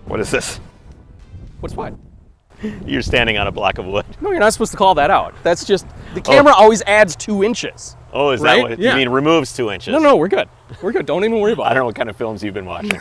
What is this? What's what? You're standing on a block of wood. No, you're not supposed to call that out. That's just, the camera always adds 2 inches. Oh, is right? that what Yeah. you mean? Removes 2 inches? No, we're good. We're good. Don't even worry about it. I don't know what kind of films you've been watching.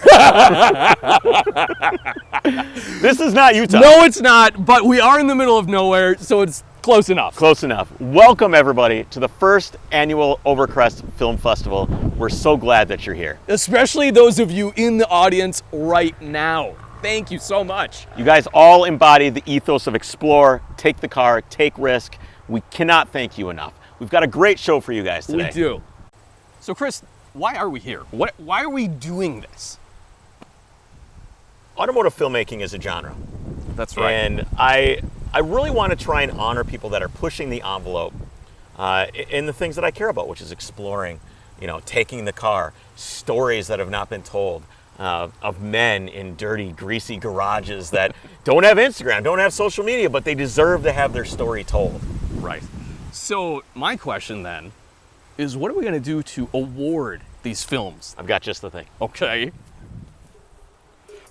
This is not Utah. No, it's not, but we are in the middle of nowhere, so it's close enough. Close enough. Welcome, everybody, to the first annual Overcrest Film Festival. We're so glad that you're here. Especially those of you in the audience right now. Thank you so much. You guys all embody the ethos of explore, take the car, take risk. We cannot thank you enough. We've got a great show for you guys today. We do. So, Chris, why are we here? Why are we doing this? Automotive filmmaking is a genre. That's right. And I really want to try and honor people that are pushing the envelope in the things that I care about, which is exploring, taking the car, stories that have not been told, of men in dirty, greasy garages that don't have Instagram, don't have social media, but they deserve to have their story told. Right. So my question then is, what are we going to do to award these films? I've got just the thing. Okay.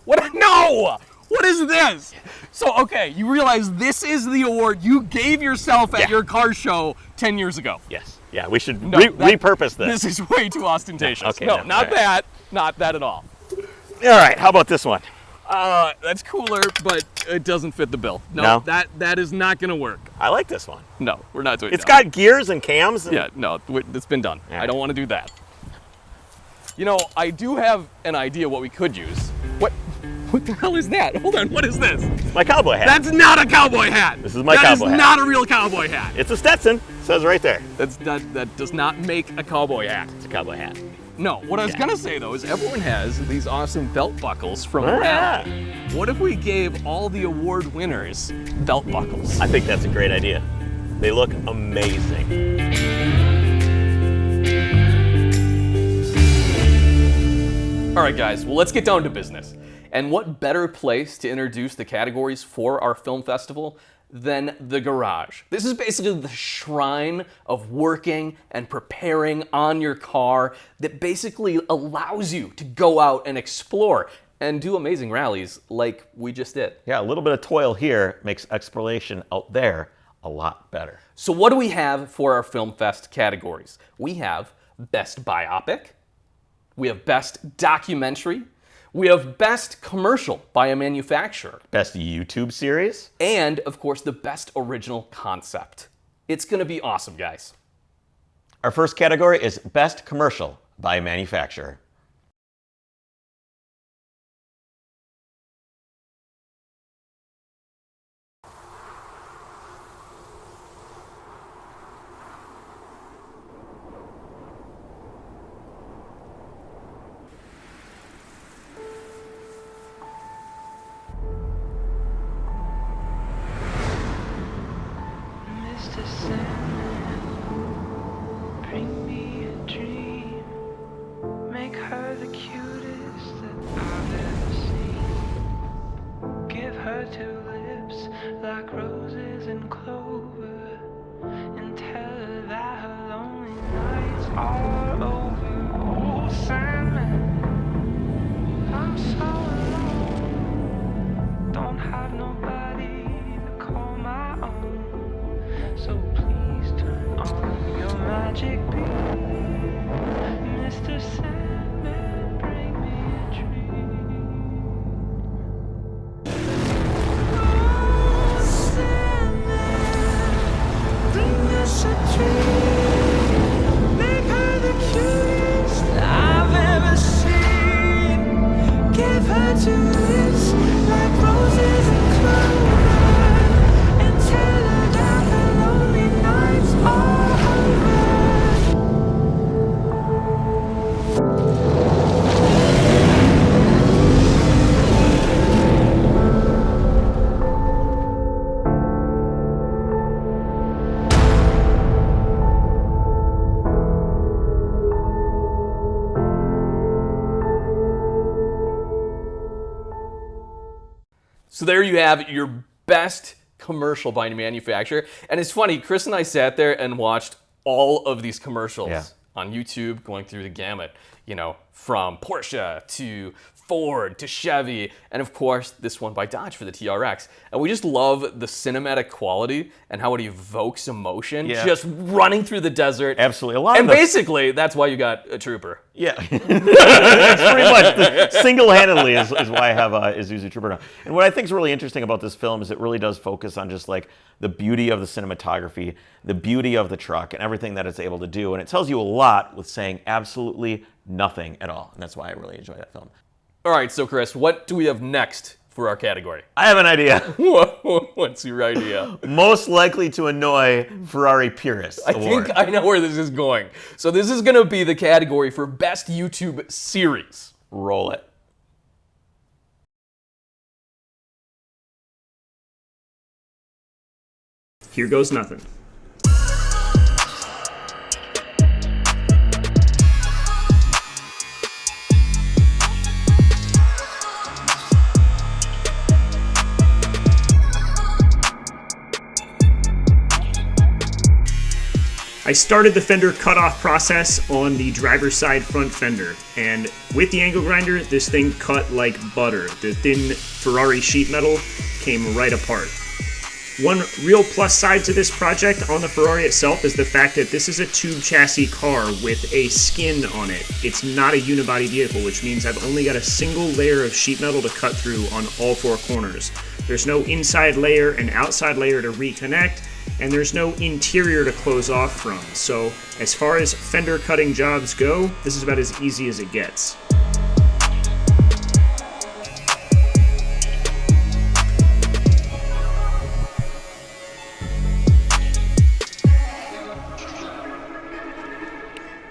What? No! What is this? So, okay, you realize this is the award you gave yourself at your car show 10 years ago. Yes. Yeah, we should repurpose this. This is way too ostentatious. Okay, no, not that. Not that at all. All right, how about this one? That's cooler, but it doesn't fit the bill. No? That is not going to work. I like this one. No, we're not doing that. It's got gears and cams. And... Yeah, no, it's been done. All I right. don't want to do that. I do have an idea what we could use. What the hell is that? Hold on, what is this? It's my cowboy hat. That's not a cowboy hat. This is my cowboy hat. That is not a real cowboy hat. It's a Stetson. It says right there. That does not make a cowboy hat. It's a cowboy hat. No, what I was gonna say though is everyone has these awesome belt buckles from Ah. Rally. What if we gave all the award winners belt buckles? I think that's a great idea. They look amazing. All right, guys, well, let's get down to business. And what better place to introduce the categories for our film festival than the garage? This is basically the shrine of working and preparing on your car that basically allows you to go out and explore and do amazing rallies like we just did. Yeah, a little bit of toil here makes exploration out there a lot better. So what do we have for our Film Fest categories? We have Best Biopic, we have Best Documentary, we have Best Commercial by a Manufacturer, Best YouTube series, and of course the Best Original Concept. It's gonna be awesome, guys. Our first category is Best Commercial by a Manufacturer. Mr. Sandman, bring me a dream. Make her the cutest that I've ever seen. Give her 2 lips like roses and clover, and tell her that her lonely nights are over. Oh, Sandman, I'm so alone. Don't have nobody to call my own. So please turn on your magic beam. Mr. Sandman, bring me a dream. Oh, Sandman, bring us a dream. Make her the cutest I've ever seen. Give her 2 lips like roses and clover, and tell her that her lonely nights are over. So there you have your best commercial by a manufacturer. And it's funny, Chris and I sat there and watched all of these commercials on YouTube, going through the gamut, from Porsche to Ford to Chevy, and of course this one by Dodge for the TRX. And we just love the cinematic quality and how it evokes emotion, just running through the desert. Absolutely. And basically, that's why you got a Trooper. Yeah, that's pretty much single-handedly is why I have a Isuzu Trooper now. And what I think is really interesting about this film is it really does focus on just like the beauty of the cinematography, the beauty of the truck, and everything that it's able to do. And it tells you a lot with saying absolutely nothing at all. And that's why I really enjoy that film. All right, so Chris, what do we have next for our category? I have an idea. What's your idea? Most likely to annoy Ferrari purists. I think I know where this is going. So this is going to be the category for Best YouTube Series. Roll it. Here goes nothing. I started the fender cutoff process on the driver's side front fender, and with the angle grinder, this thing cut like butter. The thin Ferrari sheet metal came right apart. One real plus side to this project on the Ferrari itself is the fact that this is a tube chassis car with a skin on it. It's not a unibody vehicle, which means I've only got a single layer of sheet metal to cut through on all four corners. There's no inside layer and outside layer to reconnect, and there's no interior to close off from. So as far as fender cutting jobs go, this is about as easy as it gets.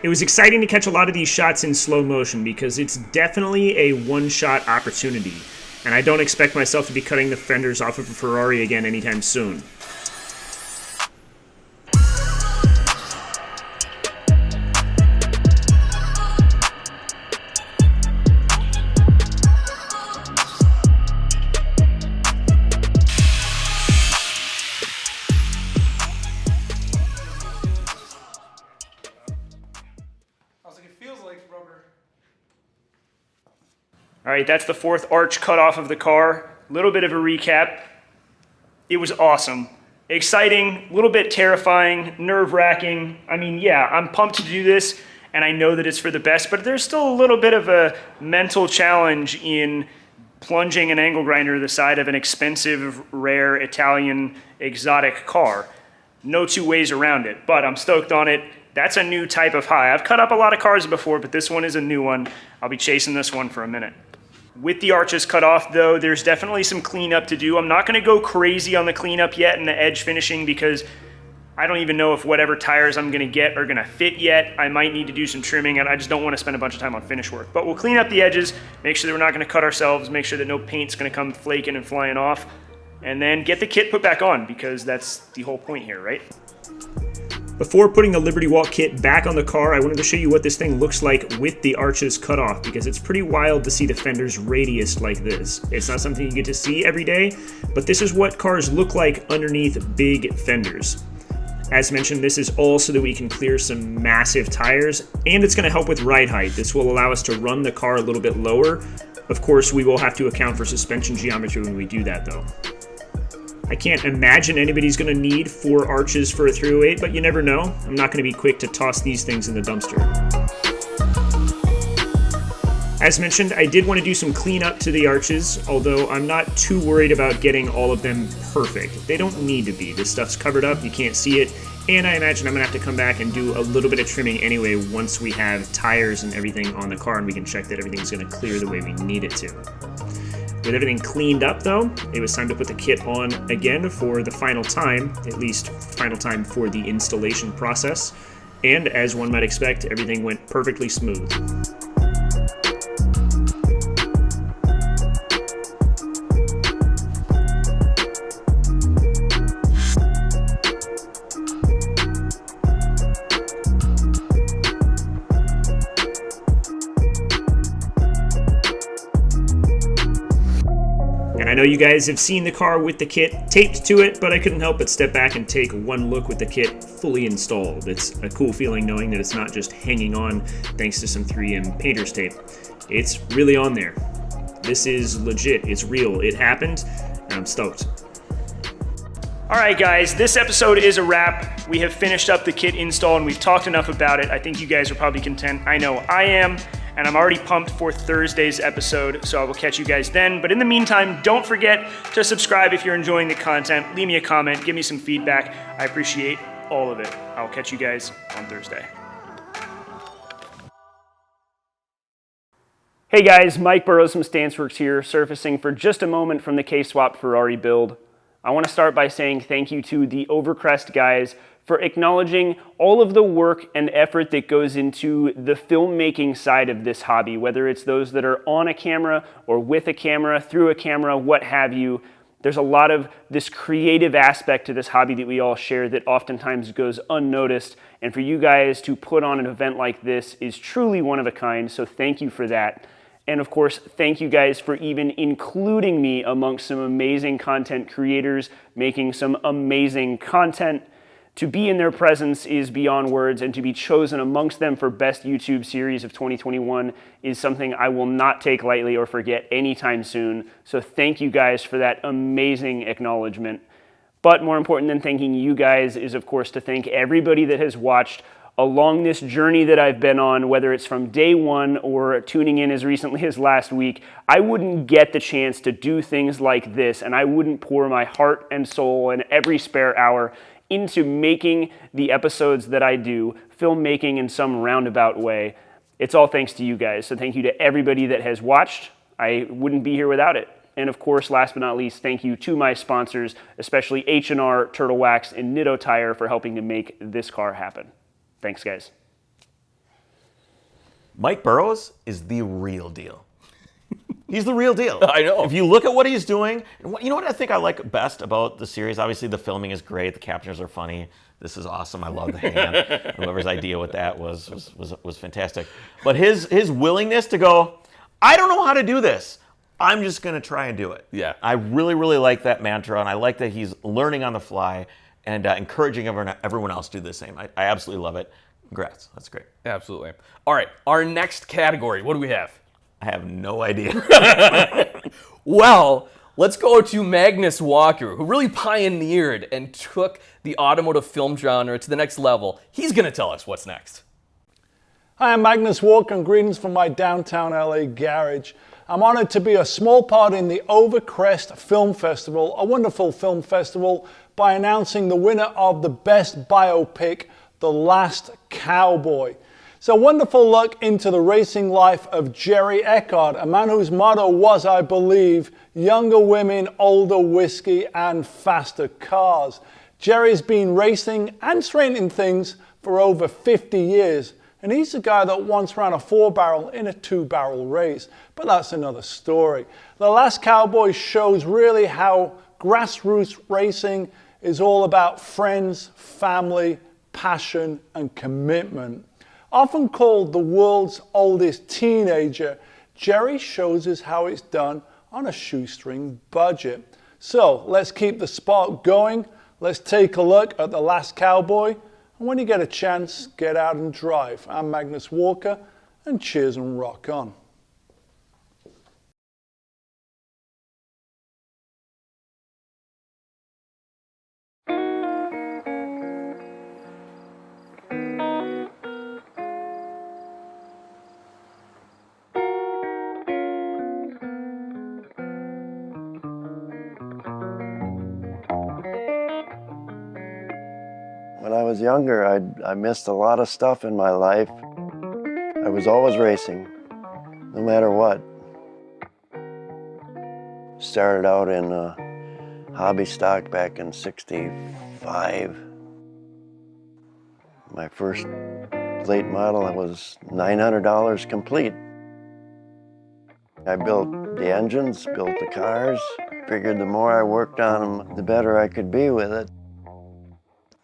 It was exciting to catch a lot of these shots in slow motion because it's definitely a one-shot opportunity, and I don't expect myself to be cutting the fenders off of a Ferrari again anytime soon. All right, that's the fourth arch cut off of the car. A little bit of a recap. It was awesome. Exciting, a little bit terrifying, nerve-wracking. I mean, yeah, I'm pumped to do this, and I know that it's for the best, but there's still a little bit of a mental challenge in plunging an angle grinder to the side of an expensive, rare, Italian, exotic car. No two ways around it, but I'm stoked on it. That's a new type of high. I've cut up a lot of cars before, but this one is a new one. I'll be chasing this one for a minute. With the arches cut off, though, there's definitely some cleanup to do. I'm not going to go crazy on the cleanup yet and the edge finishing because I don't even know if whatever tires I'm going to get are going to fit yet. I might need to do some trimming, and I just don't want to spend a bunch of time on finish work. But we'll clean up the edges, make sure that we're not going to cut ourselves, make sure that no paint's going to come flaking and flying off, and then get the kit put back on because that's the whole point here, right? Before putting the Liberty Walk kit back on the car, I wanted to show you what this thing looks like with the arches cut off because it's pretty wild to see the fenders radiused like this. It's not something you get to see every day, but this is what cars look like underneath big fenders. As mentioned, this is all so that we can clear some massive tires, and it's going to help with ride height. This will allow us to run the car a little bit lower. Of course, we will have to account for suspension geometry when we do that, though. I can't imagine anybody's going to need 4 arches for a 308, but you never know. I'm not going to be quick to toss these things in the dumpster. As mentioned, I did want to do some cleanup to the arches, although I'm not too worried about getting all of them perfect. They don't need to be. This stuff's covered up, you can't see it, and I imagine I'm going to have to come back and do a little bit of trimming anyway once we have tires and everything on the car and we can check that everything's going to clear the way we need it to. With everything cleaned up, though, it was time to put the kit on again for the final time, at least final time for the installation process. And as one might expect, everything went perfectly smooth. I know you guys have seen the car with the kit taped to it, but I couldn't help but step back and take one look with the kit fully installed. It's a cool feeling knowing that it's not just hanging on thanks to some 3M painter's tape. It's really on there. This is legit. It's real. It happened, and I'm stoked. All right, guys, this episode is a wrap. We have finished up the kit install, and we've talked enough about it. I think you guys are probably content. I know I am, and I'm already pumped for Thursday's episode, so I will catch you guys then. But in the meantime, don't forget to subscribe if you're enjoying the content. Leave me a comment. Give me some feedback. I appreciate all of it. I'll catch you guys on Thursday. Hey guys, Mike Burrows from StanceWorks here, surfacing for just a moment from the K-Swap Ferrari build. I want to start by saying thank you to the Overcrest guys for acknowledging all of the work and effort that goes into the filmmaking side of this hobby, whether it's those that are on a camera or with a camera, through a camera, what have you. There's a lot of this creative aspect to this hobby that we all share that oftentimes goes unnoticed, and for you guys to put on an event like this is truly one of a kind, so thank you for that. And of course, thank you guys for even including me amongst some amazing content creators making some amazing content. To be in their presence is beyond words, and to be chosen amongst them for Best YouTube Series of 2021 is something I will not take lightly or forget anytime soon. So thank you guys for that amazing acknowledgement. But more important than thanking you guys is, of course, to thank everybody that has watched along this journey that I've been on, whether it's from day one or tuning in as recently as last week. I wouldn't get the chance to do things like this, and I wouldn't pour my heart and soul and every spare hour into making the episodes that I do, filmmaking in some roundabout way. It's all thanks to you guys, so thank you to everybody that has watched. I wouldn't be here without it. And of course, last but not least, thank you to my sponsors, especially H&R, Turtle Wax, and Nitto Tire for helping to make this car happen. Thanks, guys. Mike Burrows is the real deal. He's the real deal. I know. If you look at what he's doing, you know what I think I like best about the series? Obviously, the filming is great. The captions are funny. This is awesome. I love the hand. Whoever's idea with that was fantastic. But his willingness to go, I don't know how to do this. I'm just going to try and do it. Yeah. I really, really like that mantra, and I like that he's learning on the fly and encouraging everyone else to do the same. I absolutely love it. Congrats. That's great. Absolutely. All right, our next category, what do we have? I have no idea. Well, let's go to Magnus Walker, who really pioneered and took the automotive film genre to the next level. He's going to tell us what's next. Hi, I'm Magnus Walker, and greetings from my downtown LA garage. I'm honored to be a small part in the Overcrest Film Festival, a wonderful film festival, by announcing the winner of the Best Biopic, The Last Cowboy. It's a wonderful look into the racing life of Jerry Eckhart, a man whose motto was, I believe, younger women, older whiskey, and faster cars. Jerry's been racing and straightening things for over 50 years. And he's the guy that once ran a 4-barrel in a 2-barrel race. But that's another story. The Last Cowboy shows really how grassroots racing is all about friends, family, passion, and commitment. Often called the world's oldest teenager, Jerry shows us how it's done on a shoestring budget. So let's keep the spark going. Let's take a look at The Last Cowboy. And when you get a chance, get out and drive. I'm Magnus Walker, and cheers and rock on. When I was younger, I missed a lot of stuff in my life. I was always racing, no matter what. Started out in hobby stock back in '65. My first late model, it was $900 complete. I built the engines, built the cars. Figured the more I worked on them, the better I could be with it.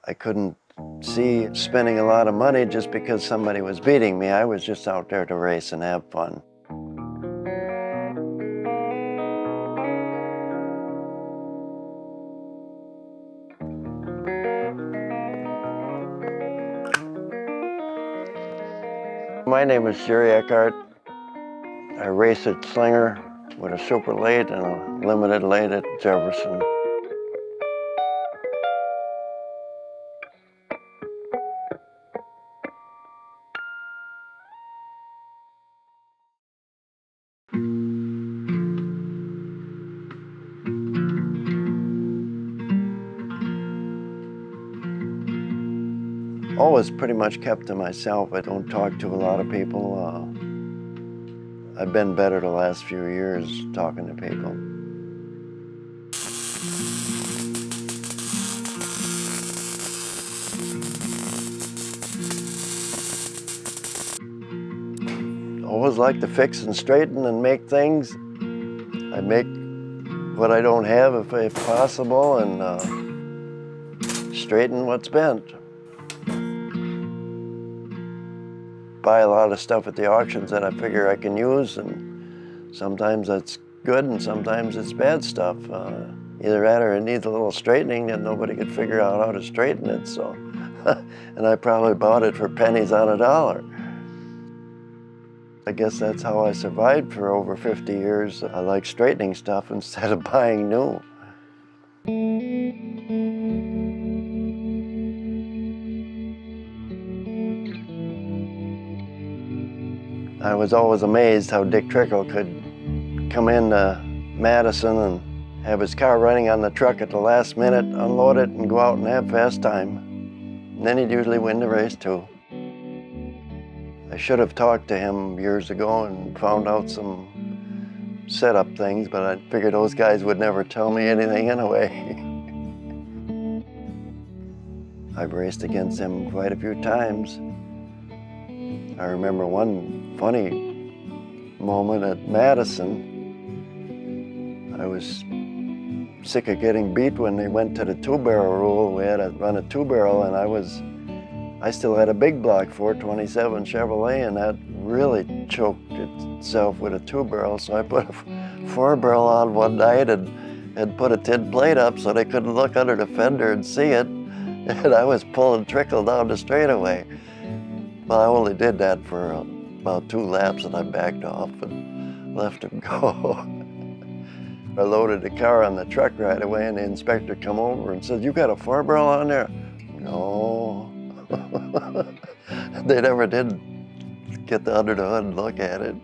I couldn't see spending a lot of money just because somebody was beating me. I was just out there to race and have fun. My name is Jerry Eckhart. I race at Slinger with a super late and a limited late at Jefferson. Always pretty much kept to myself. I don't talk to a lot of people. I've been better the last few years talking to people. Always like to fix and straighten and make things. I make what I don't have if possible, and straighten what's bent. Buy a lot of stuff at the auctions that I figure I can use, and sometimes that's good and sometimes it's bad stuff. Either that or it needs a little straightening that nobody could figure out how to straighten it, so. And I probably bought it for pennies on a dollar. I guess that's how I survived for over 50 years. I like straightening stuff instead of buying new. I was always amazed how Dick Trickle could come into Madison and have his car running on the truck at the last minute, unload it, and go out and have fast time. And then he'd usually win the race too. I should have talked to him years ago and found out some setup things, but I figured those guys would never tell me anything anyway. I've raced against him quite a few times. I remember one funny moment at Madison. I was sick of getting beat when they went to the two-barrel rule. We had to run a two-barrel, and I still had a big block 427 Chevrolet, and that really choked itself with a two-barrel. So I put a four-barrel on one night and put a tin plate up so they couldn't look under the fender and see it. And I was pulling Trickle down the straightaway. Well, I only did that for about 2 laps, and I backed off and left him go. I loaded the car on the truck right away, and the inspector come over and said, "You got a four-barrel on there?" No. They never did get under the hood and look at it.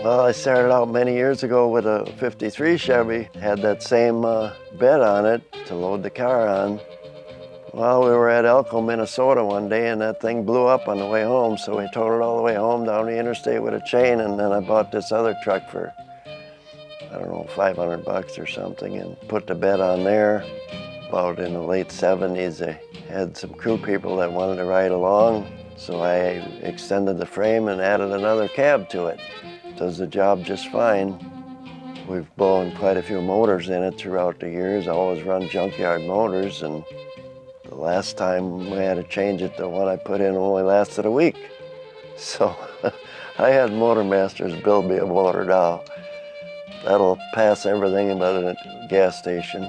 Well, I started out many years ago with a 53 Chevy, had that same bed on it to load the car on. Well, we were at Elko, Minnesota one day, and that thing blew up on the way home, so we towed it all the way home down the interstate with a chain, and then I bought this other truck for, I don't know, $500 or something, and put the bed on there. About in the late 70s, I had some crew people that wanted to ride along, so I extended the frame and added another cab to it. Does the job just fine. We've blown quite a few motors in it throughout the years. I always run junkyard motors, and the last time we had to change it, the one I put in only lasted a week. So I had Motor Masters build me a motor now. That'll pass everything but a gas station.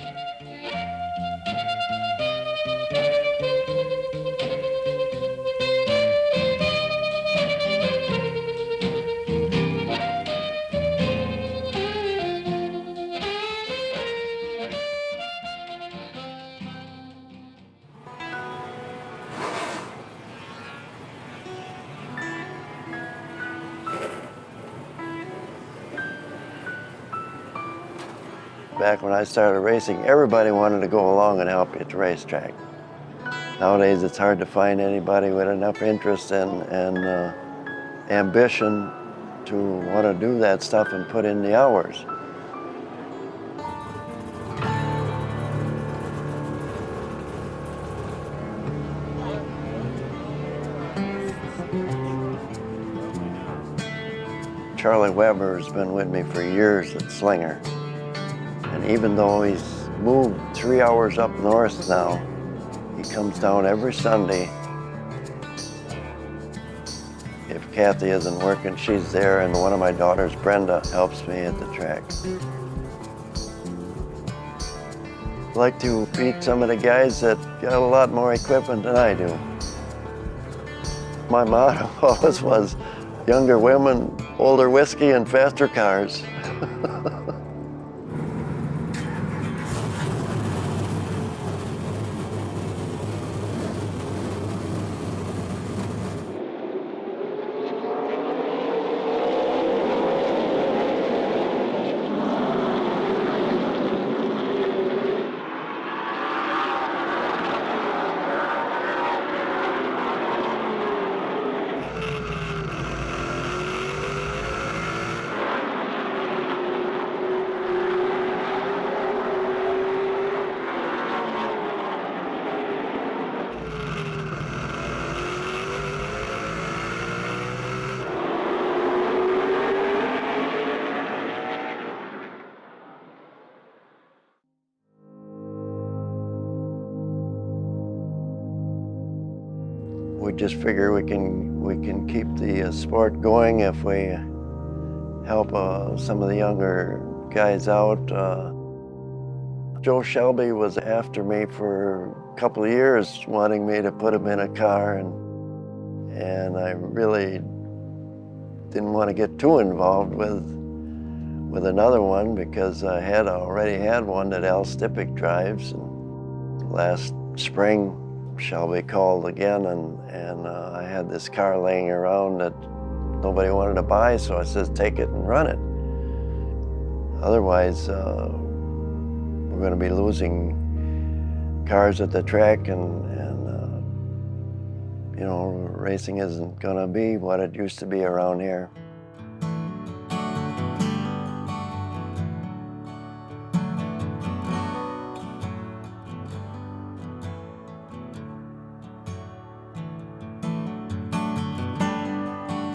Back when I started racing, everybody wanted to go along and help you at the racetrack. Nowadays, it's hard to find anybody with enough interest and ambition to want to do that stuff and put in the hours. Charlie Weber has been with me for years at Slinger. And even though he's moved 3 hours up north now, he comes down every Sunday. If Kathy isn't working, she's there, and one of my daughters, Brenda, helps me at the track. I'd like to meet some of the guys that got a lot more equipment than I do. My motto always was, younger women, older whiskey, and faster cars. We just figure we can keep the sport going if we help some of the younger guys out. Joe Shelby was after me for a couple of years, wanting me to put him in a car, and I really didn't want to get too involved with another one because I had already had one that Al Stippick drives. And last spring, Shelby called again, and I had this car laying around that nobody wanted to buy, so I said, take it and run it. Otherwise, we're going to be losing cars at the track, and you know, racing isn't going to be what it used to be around here.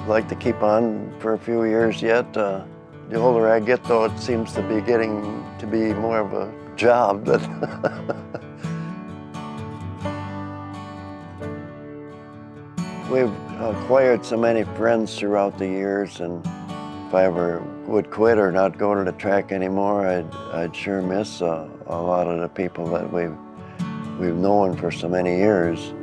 I'd like to keep on for a few years yet. The older I get, though, it seems to be getting to be more of a job. But we've acquired so many friends throughout the years, and if I ever would quit or not go to the track anymore, I'd sure miss a lot of the people that we've known for so many years.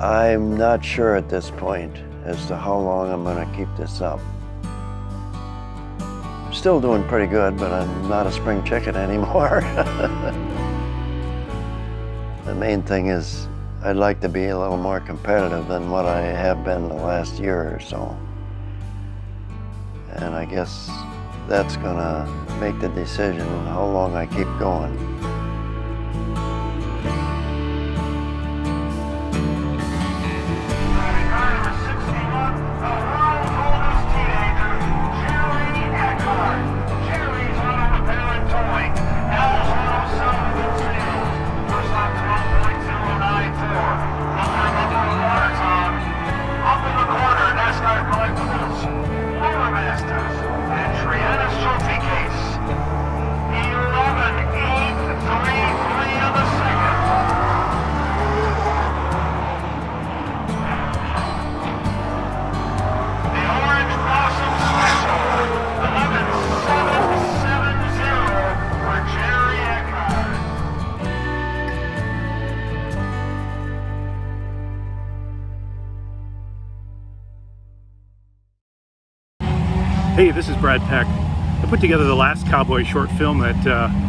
I'm not sure at this point as to how long I'm going to keep this up. Still doing pretty good, but I'm not a spring chicken anymore. The main thing is I'd like to be a little more competitive than what I have been the last year or so. And I guess that's going to make the decision on how long I keep going. Hey, this is Brad Peck. I put together the last Cowboy short film that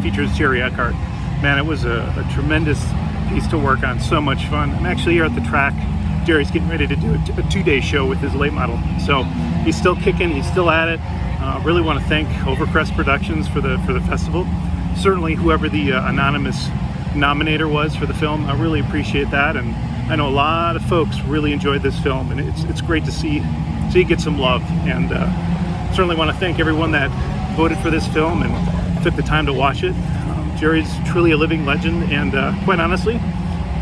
features Jerry Eckhart. Man, it was a tremendous piece to work on, so much fun. I'm actually here at the track. Jerry's getting ready to do a 2-day show with his late model. So he's still kicking, he's still at it. Really want to thank Overcrest Productions for the festival. Certainly whoever the anonymous nominator was for the film, I really appreciate that. And I know a lot of folks really enjoyed this film, and it's great to see it get some love. And certainly want to thank everyone that voted for this film and took the time to watch it. Jerry's truly a living legend, and quite honestly,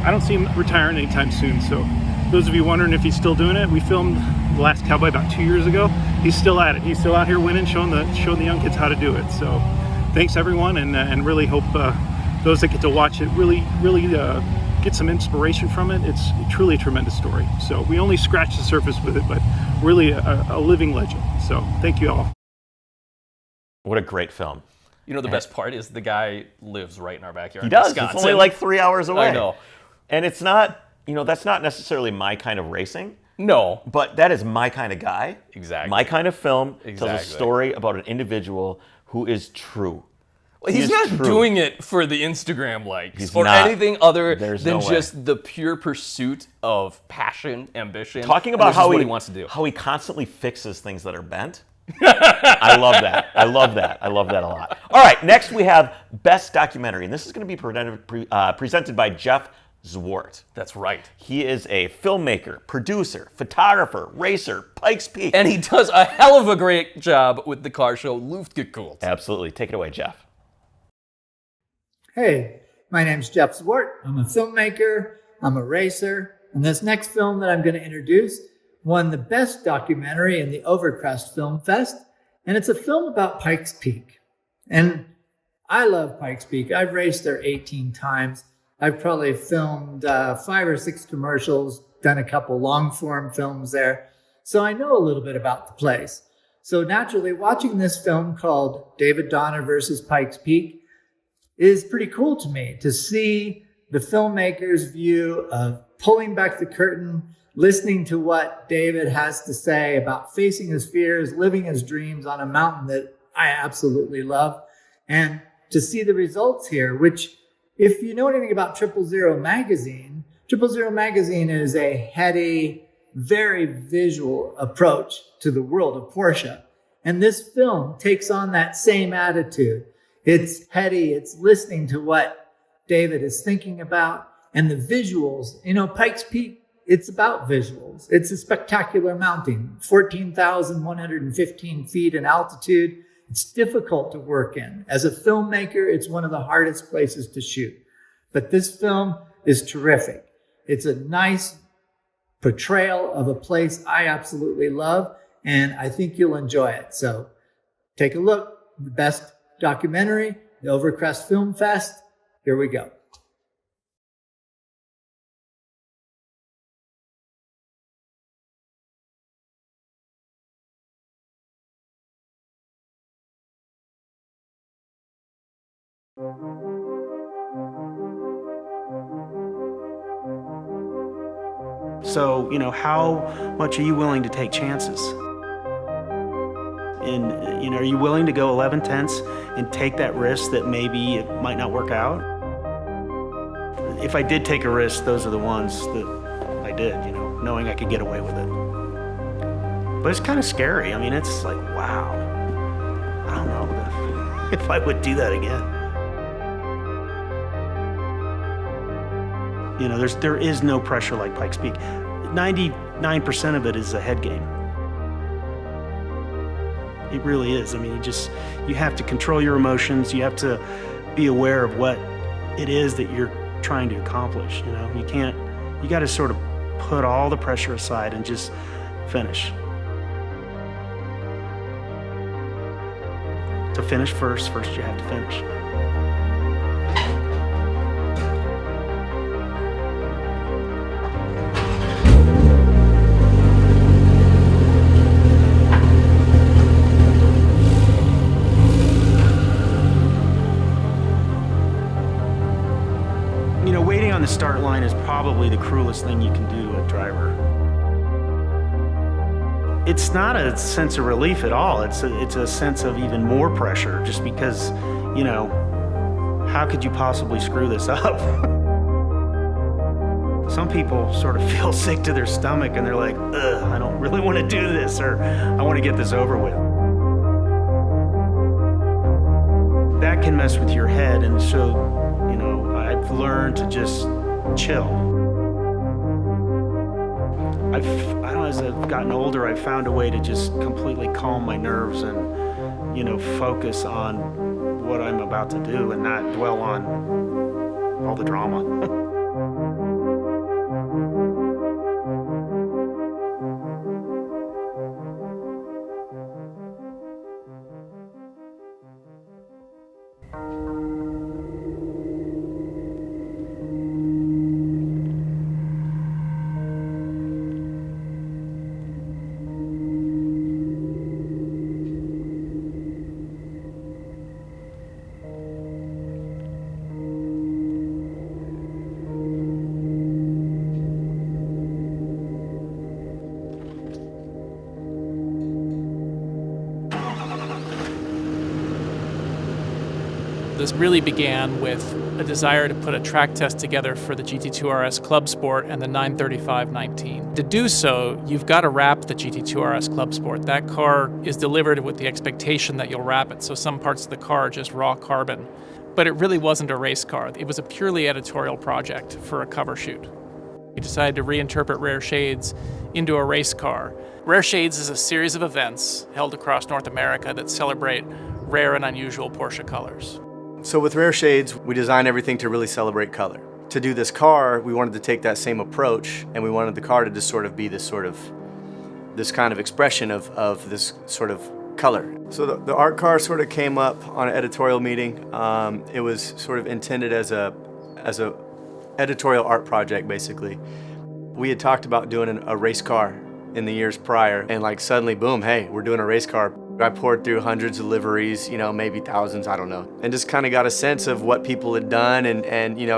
I don't see him retiring anytime soon. So those of you wondering if he's still doing it, we filmed The Last Cowboy about 2 years ago. He's still at it. He's still out here winning, showing the young kids how to do it. So thanks everyone, and really hope those that get to watch it really get some inspiration from it. It's truly a tremendous story. So we only scratched the surface with it, but really a living legend. So thank you all. What a great film. You know, the best part is the guy lives right in our backyard. He does. Wisconsin. It's only like 3 hours away. I know. And it's not, that's not necessarily my kind of racing. No. But that is my kind of guy. Exactly. My kind of film tells Exactly. a story about an individual who is true. Well, he's is not true. doing it for the Instagram likes He's or not. anything other There's than no way. just the pure pursuit of passion, ambition. Talking and about this is how what he he wants to do. how he constantly fixes things that are bent. I love that. I love that. I love that a lot. All right, next we have Best Documentary, and this is going to be presented by Jeff Zwart. That's right. He is a filmmaker, producer, photographer, racer, Pikes Peak. And he does a hell of a great job with the car show Luftgekühlt. Absolutely. Take it away, Jeff. Hey, my name's Jeff Zwart. I'm a filmmaker, I'm a racer, and this next film that I'm going to introduce won the best documentary in the Overcrest Film Fest, and it's a film about Pikes Peak. And I love Pikes Peak. I've raced there 18 times. I've probably filmed 5 or 6 commercials, done a couple long-form films there, so I know a little bit about the place. So naturally, watching this film called David Donner versus Pikes Peak is pretty cool to me, to see the filmmaker's view of pulling back the curtain, listening to what David has to say about facing his fears, living his dreams on a mountain that I absolutely love, and to see the results here, which, if you know anything about 000 magazine, 000 magazine is a heady, very visual approach to the world of Porsche. And this film takes on that same attitude. It's heady, it's listening to what David is thinking about, and the visuals. Pikes Peak, it's about visuals. It's a spectacular mountain, 14,115 feet in altitude. It's difficult to work in. As a filmmaker, it's one of the hardest places to shoot. But this film is terrific. It's a nice portrayal of a place I absolutely love, and I think you'll enjoy it. So take a look. The best documentary, the Overcrest Film Fest. Here we go. So, how much are you willing to take chances? And, are you willing to go 11/10 and take that risk that maybe it might not work out? If I did take a risk, those are the ones that I did, knowing I could get away with it. But it's kind of scary. It's like, wow, I don't know if I would do that again. There is no pressure like Pikes Peak. 99% of it is a head game. It really is. You have to control your emotions. You have to be aware of what it is that you're trying to accomplish. You got to sort of put all the pressure aside and just finish. To finish first you have to finish. Waiting on the start line is probably the cruelest thing you can do to a driver. It's not a sense of relief at all. It's a sense of even more pressure, just because, how could you possibly screw this up? Some people sort of feel sick to their stomach and they're like, ugh, I don't really want to do this, or I want to get this over with. That can mess with your head, and so, I've learned to just chill. As I've gotten older, I've found a way to just completely calm my nerves and, focus on what I'm about to do and not dwell on all the drama. This really began with a desire to put a track test together for the GT2 RS Club Sport and the 935-19. To do so, you've got to wrap the GT2 RS Club Sport. That car is delivered with the expectation that you'll wrap it, so some parts of the car are just raw carbon. But it really wasn't a race car. It was a purely editorial project for a cover shoot. We decided to reinterpret Rare Shades into a race car. Rare Shades is a series of events held across North America that celebrate rare and unusual Porsche colors. So with Rare Shades, we designed everything to really celebrate color. To do this car, we wanted to take that same approach, and we wanted the car to just sort of be this kind of expression of this sort of color. So the art car sort of came up on an editorial meeting. It was sort of intended as a editorial art project, basically. We had talked about doing a race car in the years prior, and like suddenly, boom, hey, we're doing a race car. I poured through hundreds of liveries, maybe thousands, I don't know, and just kind of got a sense of what people had done and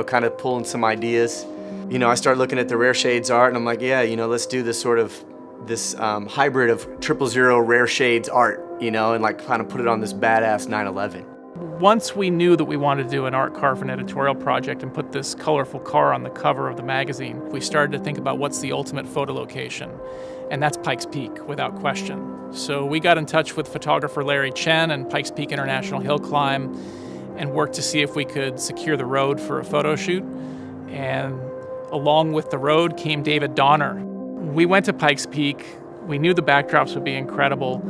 kind of pulling some ideas. I started looking at the Rare Shades art, and I'm like, yeah, let's do this sort of hybrid of 000 Rare Shades art, and like kind of put it on this badass 911. Once we knew that we wanted to do an art car for an editorial project and put this colorful car on the cover of the magazine, we started to think about what's the ultimate photo location. And that's Pikes Peak, without question. So we got in touch with photographer Larry Chen and Pikes Peak International Hill Climb and worked to see if we could secure the road for a photo shoot. And along with the road came David Donner. We went to Pikes Peak. We knew the backdrops would be incredible.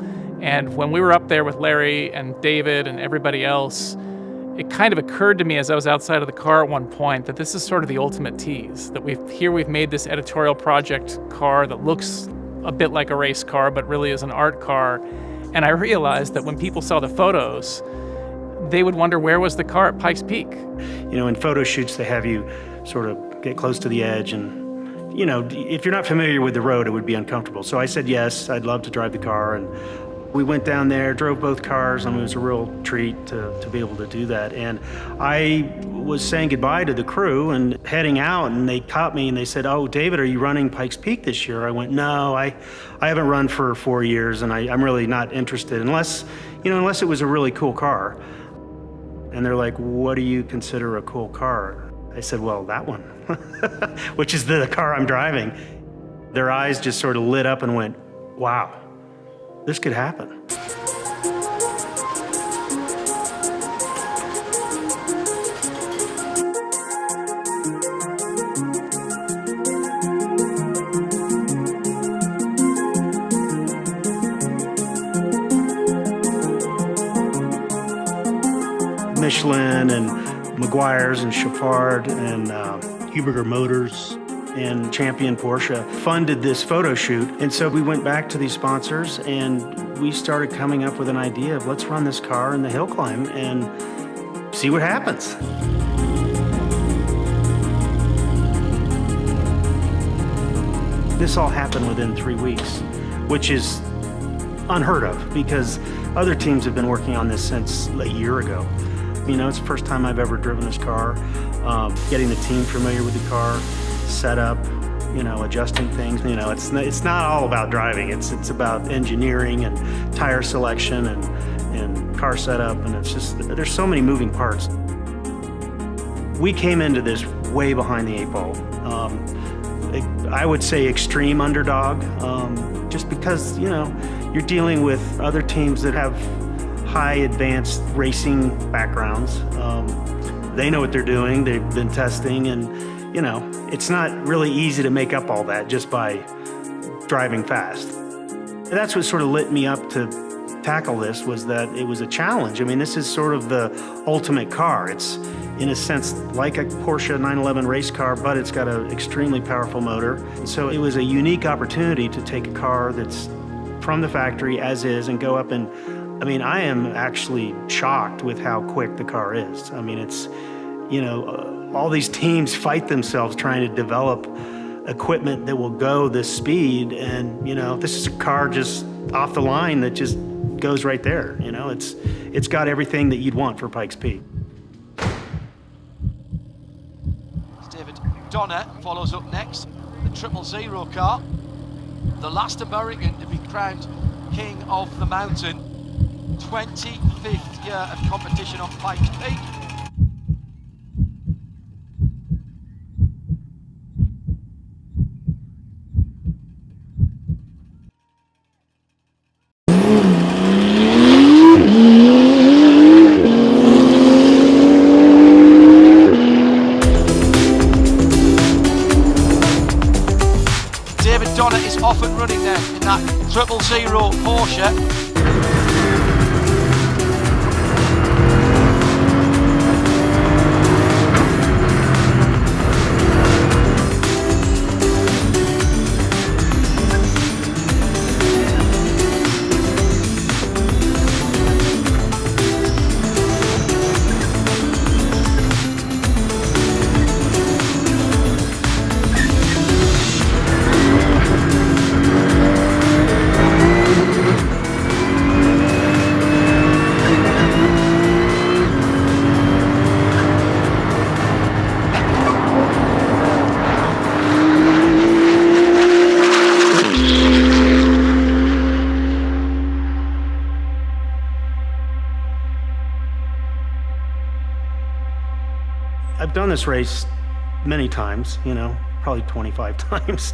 And when we were up there with Larry and David and everybody else, it kind of occurred to me as I was outside of the car at one point that this is sort of the ultimate tease, that we've made this editorial project car that looks a bit like a race car, but really is an art car. And I realized that when people saw the photos, they would wonder, where was the car at Pikes Peak? In photo shoots, they have you sort of get close to the edge, and if you're not familiar with the road, it would be uncomfortable. So I said yes, I'd love to drive the car, and we went down there, drove both cars. It was a real treat to be able to do that. And I was saying goodbye to the crew and heading out, and they caught me and they said, "Oh, David, are you running Pikes Peak this year?" I went, "No, I haven't run for 4 years, and I'm really not interested unless it was a really cool car." And they're like, "What do you consider a cool car?" I said, "Well, that one," which is the car I'm driving. Their eyes just sort of lit up and went, "Wow, this could happen." Michelin and Meguiar's and Chapard and Huberger Motors and Champion Porsche funded this photo shoot. And so we went back to these sponsors and we started coming up with an idea of, let's run this car in the hill climb and see what happens. This all happened within 3 weeks, which is unheard of because other teams have been working on this since a year ago. It's the first time I've ever driven this car. Getting the team familiar with the car, set up, adjusting things. It's not all about driving. It's about engineering and tire selection and car setup, and it's just, there's so many moving parts. We came into this way behind the 8 ball. I would say extreme underdog, just because, you're dealing with other teams that have high advanced racing backgrounds. They know what they're doing. They've been testing, and it's not really easy to make up all that just by driving fast. That's what sort of lit me up to tackle this, was that it was a challenge. This is sort of the ultimate car. It's in a sense like a Porsche 911 race car, but it's got an extremely powerful motor. So it was a unique opportunity to take a car that's from the factory as is and go up and I am actually shocked with how quick the car is. It's, all these teams fight themselves trying to develop equipment that will go this speed, and, this is a car just off the line that just goes right there. It's got everything that you'd want for Pikes Peak. David Donner follows up next, the 000 car, the last American to be crowned King of the Mountain. 25th year of competition on Pikes Peak. Is off and running there in that 000 Porsche. I've done this race many times, probably 25 times.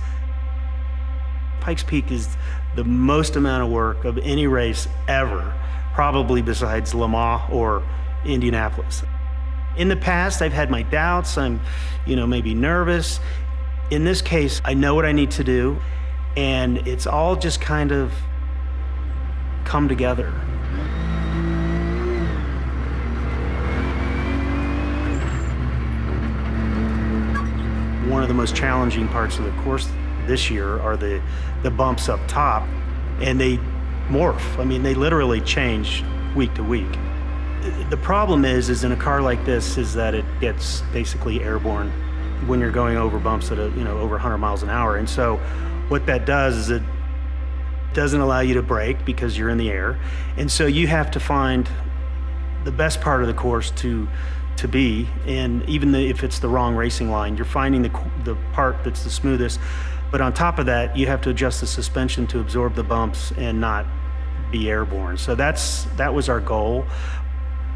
Pikes Peak is the most amount of work of any race ever, probably besides Le Mans or Indianapolis. In the past, I've had my doubts, I'm, maybe nervous. In this case, I know what I need to do, and it's all just kind of come together. One of the most challenging parts of the course this year are the bumps up top, and they morph. I mean, they literally change week to week. The problem is in a car like this is that it gets basically airborne when you're going over bumps at over 100 miles an hour. And so what that does is it doesn't allow you to brake because you're in the air. And so you have to find the best part of the course to be, and even if it's the wrong racing line, you're finding the part that's the smoothest. But on top of that, you have to adjust the suspension to absorb the bumps and not be airborne. So that was our goal.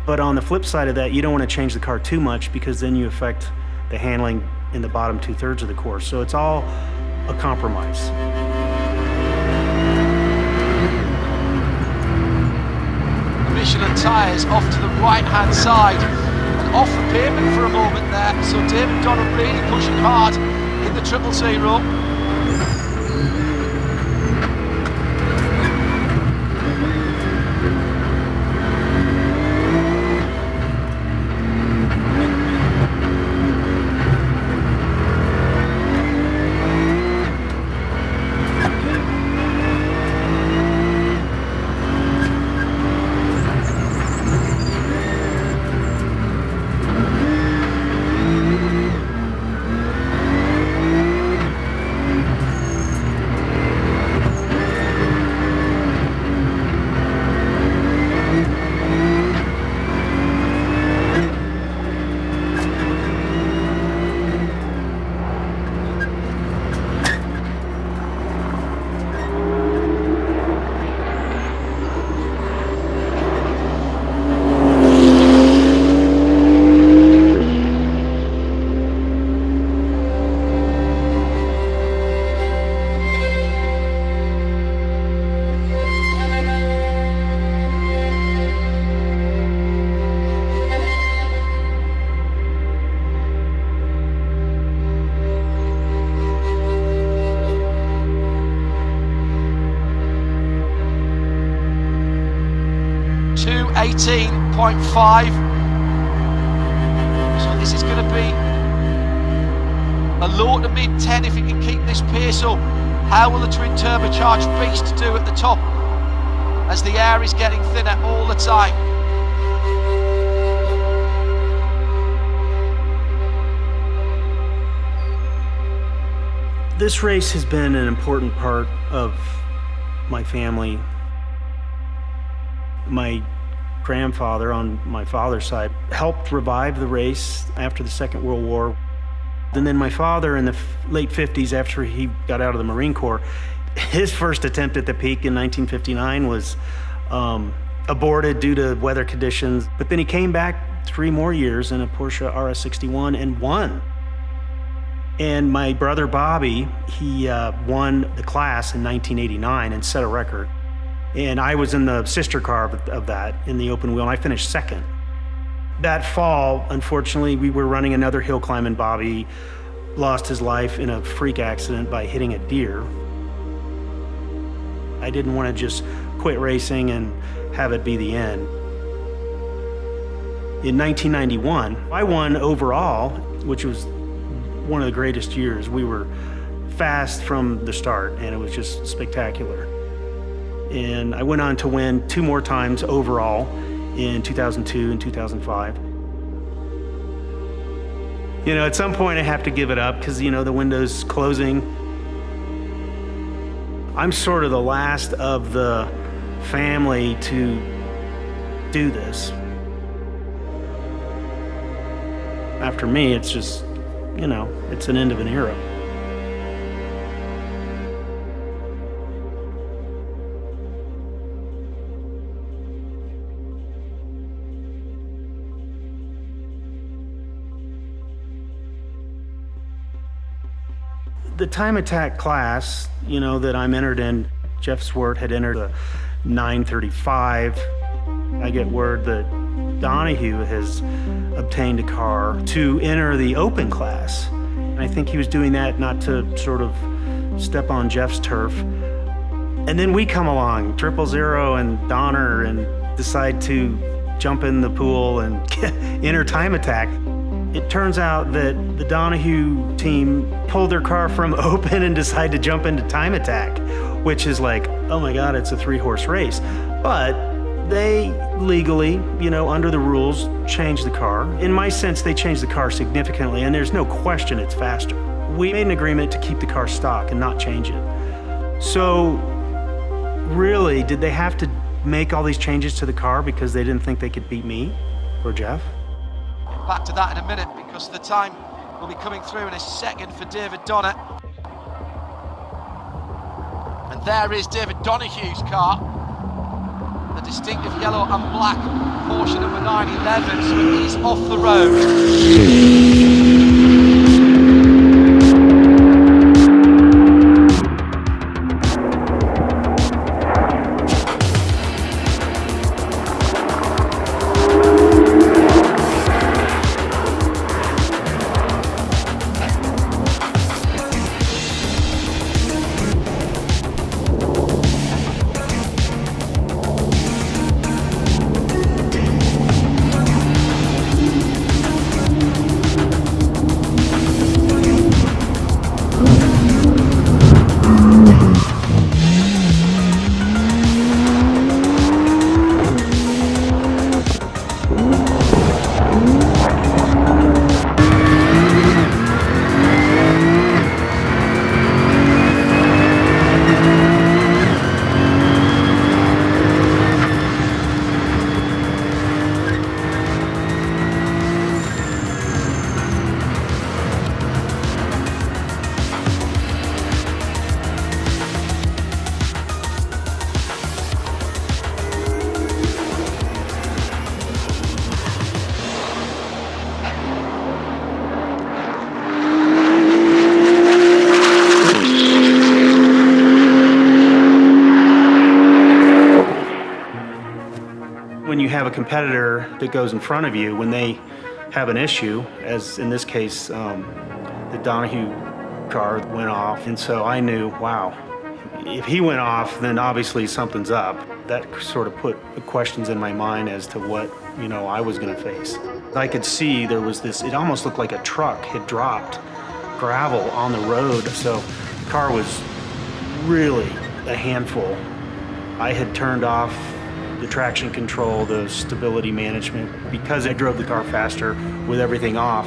But on the flip side of that, you don't want to change the car too much because then you affect the handling in the bottom 2/3 of the course. So it's all a compromise. Michelin tyres off to the right-hand side and off the pavement for a moment there. So David Donald really pushing hard in the 000. .5. So this is going to be a low to mid 10 if it can keep this pace up. How will the twin turbocharged beast do at the top as the air is getting thinner all the time? This race has been an important part of my family. My grandfather on my father's side helped revive the race after the Second World War. And then my father in the late 50s, after he got out of the Marine Corps, his first attempt at the peak in 1959 was aborted due to weather conditions, but then he came back 3 more years in a Porsche RS61 and won. And my brother Bobby, he won the class in 1989 and set a record. And I was in the sister car of that in the open wheel, and I finished second. That fall, unfortunately, we were running another hill climb, and Bobby lost his life in a freak accident by hitting a deer. I didn't want to just quit racing and have it be the end. In 1991, I won overall, which was one of the greatest years. We were fast from the start, and it was just spectacular. And I went on to win 2 more times overall in 2002 and 2005. You know, at some point I have to give it up because, you know, the window's closing. I'm sort of the last of the family to do this. After me, it's just, you know, it's an end of an era. The time attack class, you know, that I'm entered in, Jeff Swart had entered the 935. I get word that Donahue has obtained a car to enter the open class. And I think he was doing that not to sort of step on Jeff's turf. And then we come along, 000 and Donner, and decide to jump in the pool and enter time attack. It turns out that the Donahue team pulled their car from open and decided to jump into time attack, which is like, oh my God, it's a 3-horse race. But they legally, you know, under the rules, changed the car. In my sense, they changed the car significantly, and there's no question it's faster. We made an agreement to keep the car stock and not change it. So really, did they have to make all these changes to the car because they didn't think they could beat me or Jeff? Back to that in a minute because the time will be coming through in a second for David Donner. And there is David Donahue's car, the distinctive yellow and black Porsche number 911, so it is off the road. When you have a competitor that goes in front of you, when they have an issue, as in this case, the Donahue car went off, and so I knew, wow, if he went off, then obviously something's up. That sort of put questions in my mind as to what, you know, I was gonna face. I could see there was this, it almost looked like a truck had dropped gravel on the road, so the car was really a handful. I had turned off the traction control, the stability management, because I drove the car faster with everything off.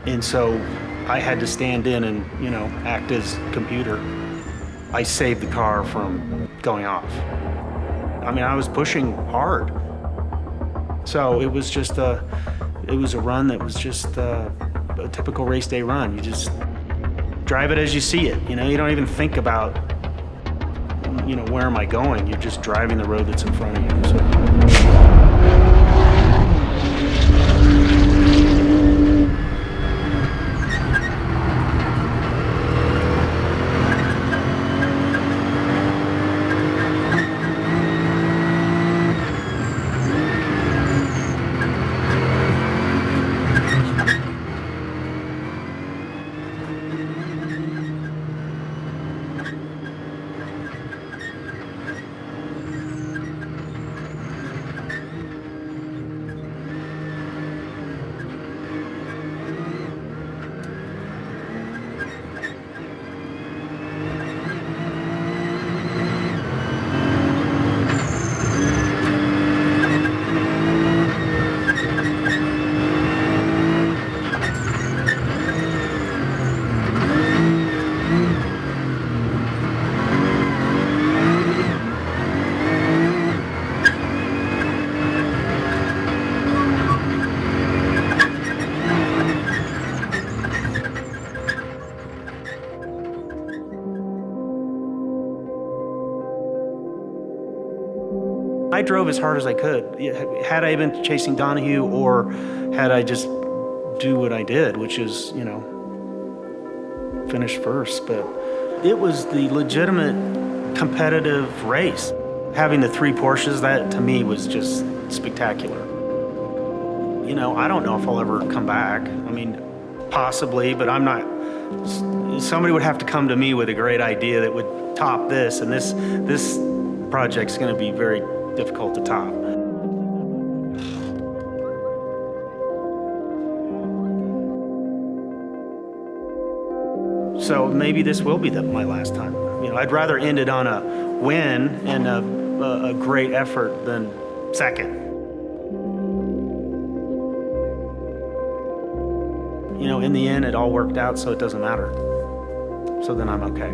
And so I had to stand in and, you know, act as computer. I saved the car from going off. I mean, I was pushing hard. So it was just a run that was just a typical race day run. You just drive it as you see it. You know, you don't even think about you know, where am I going? You're just driving the road that's in front of you. So. I drove as hard as I could. Had I been chasing Donahue, or had I just do what I did, which is, you know, finish first. But it was the legitimate competitive race. Having the 3 Porsches, that to me was just spectacular. You know, I don't know if I'll ever come back. I mean, possibly, but I'm not. Somebody would have to come to me with a great idea that would top this, and this project's going to be very difficult to top. So maybe this will be my last time. You know, I'd rather end it on a win and a great effort than second. You know, in the end, it all worked out, so it doesn't matter. So then I'm okay.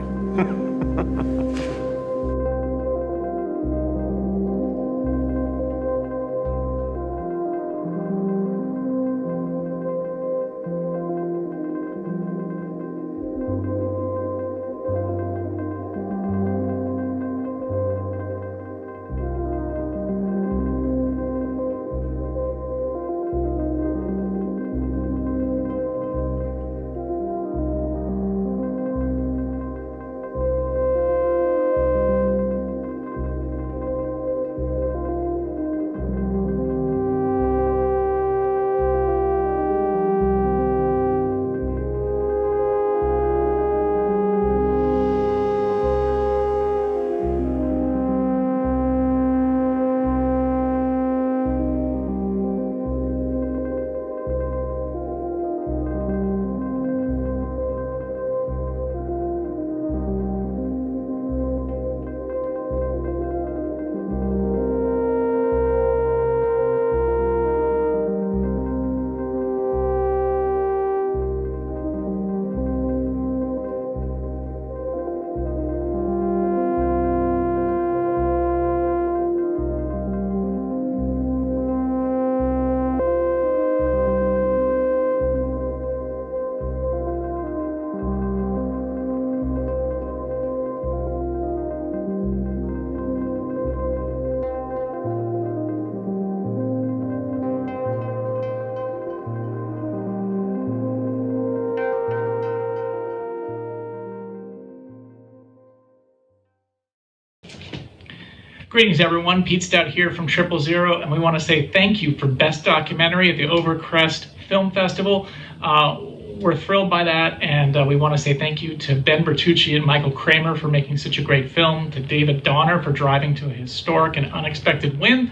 Greetings, everyone. Pete Stout here from 000, and we want to say thank you for Best Documentary at the Overcrest Film Festival. We're thrilled by that, and we want to say thank you to Ben Bertucci and Michael Kramer for making such a great film, to David Donner for driving to a historic and unexpected win,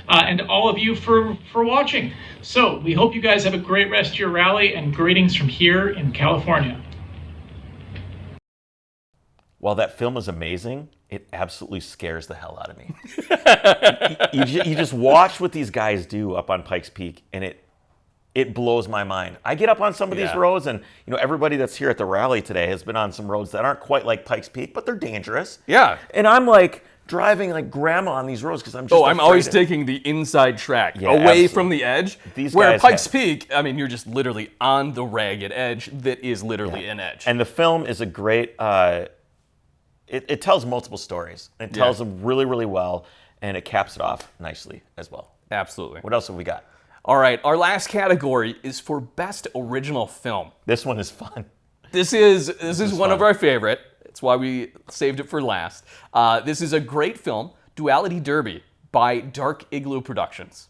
and all of you for watching. So we hope you guys have a great rest of your rally, and greetings from here in California. While that film is amazing, it absolutely scares the hell out of me. you just watch what these guys do up on Pikes Peak, and it blows my mind. I get up on some of these roads, and you know, everybody that's here at the rally today has been on some roads that aren't quite like Pikes Peak, but they're dangerous. Yeah. And I'm like driving like grandma on these roads because I'm just I'm always taking the inside track, away absolutely. from the edge. These where guys Pikes Peak, I mean, you're just literally on the ragged edge that is literally an edge. And the film is a great it tells multiple stories. It tells them really, really well, and it caps it off nicely as well. Absolutely. What else have we got? All right, our last category is for Best Original Film. This one is fun. This is one fun. of our favorite. It's why we saved it for last. This is a great film, Duality Derby by Dark Igloo Productions.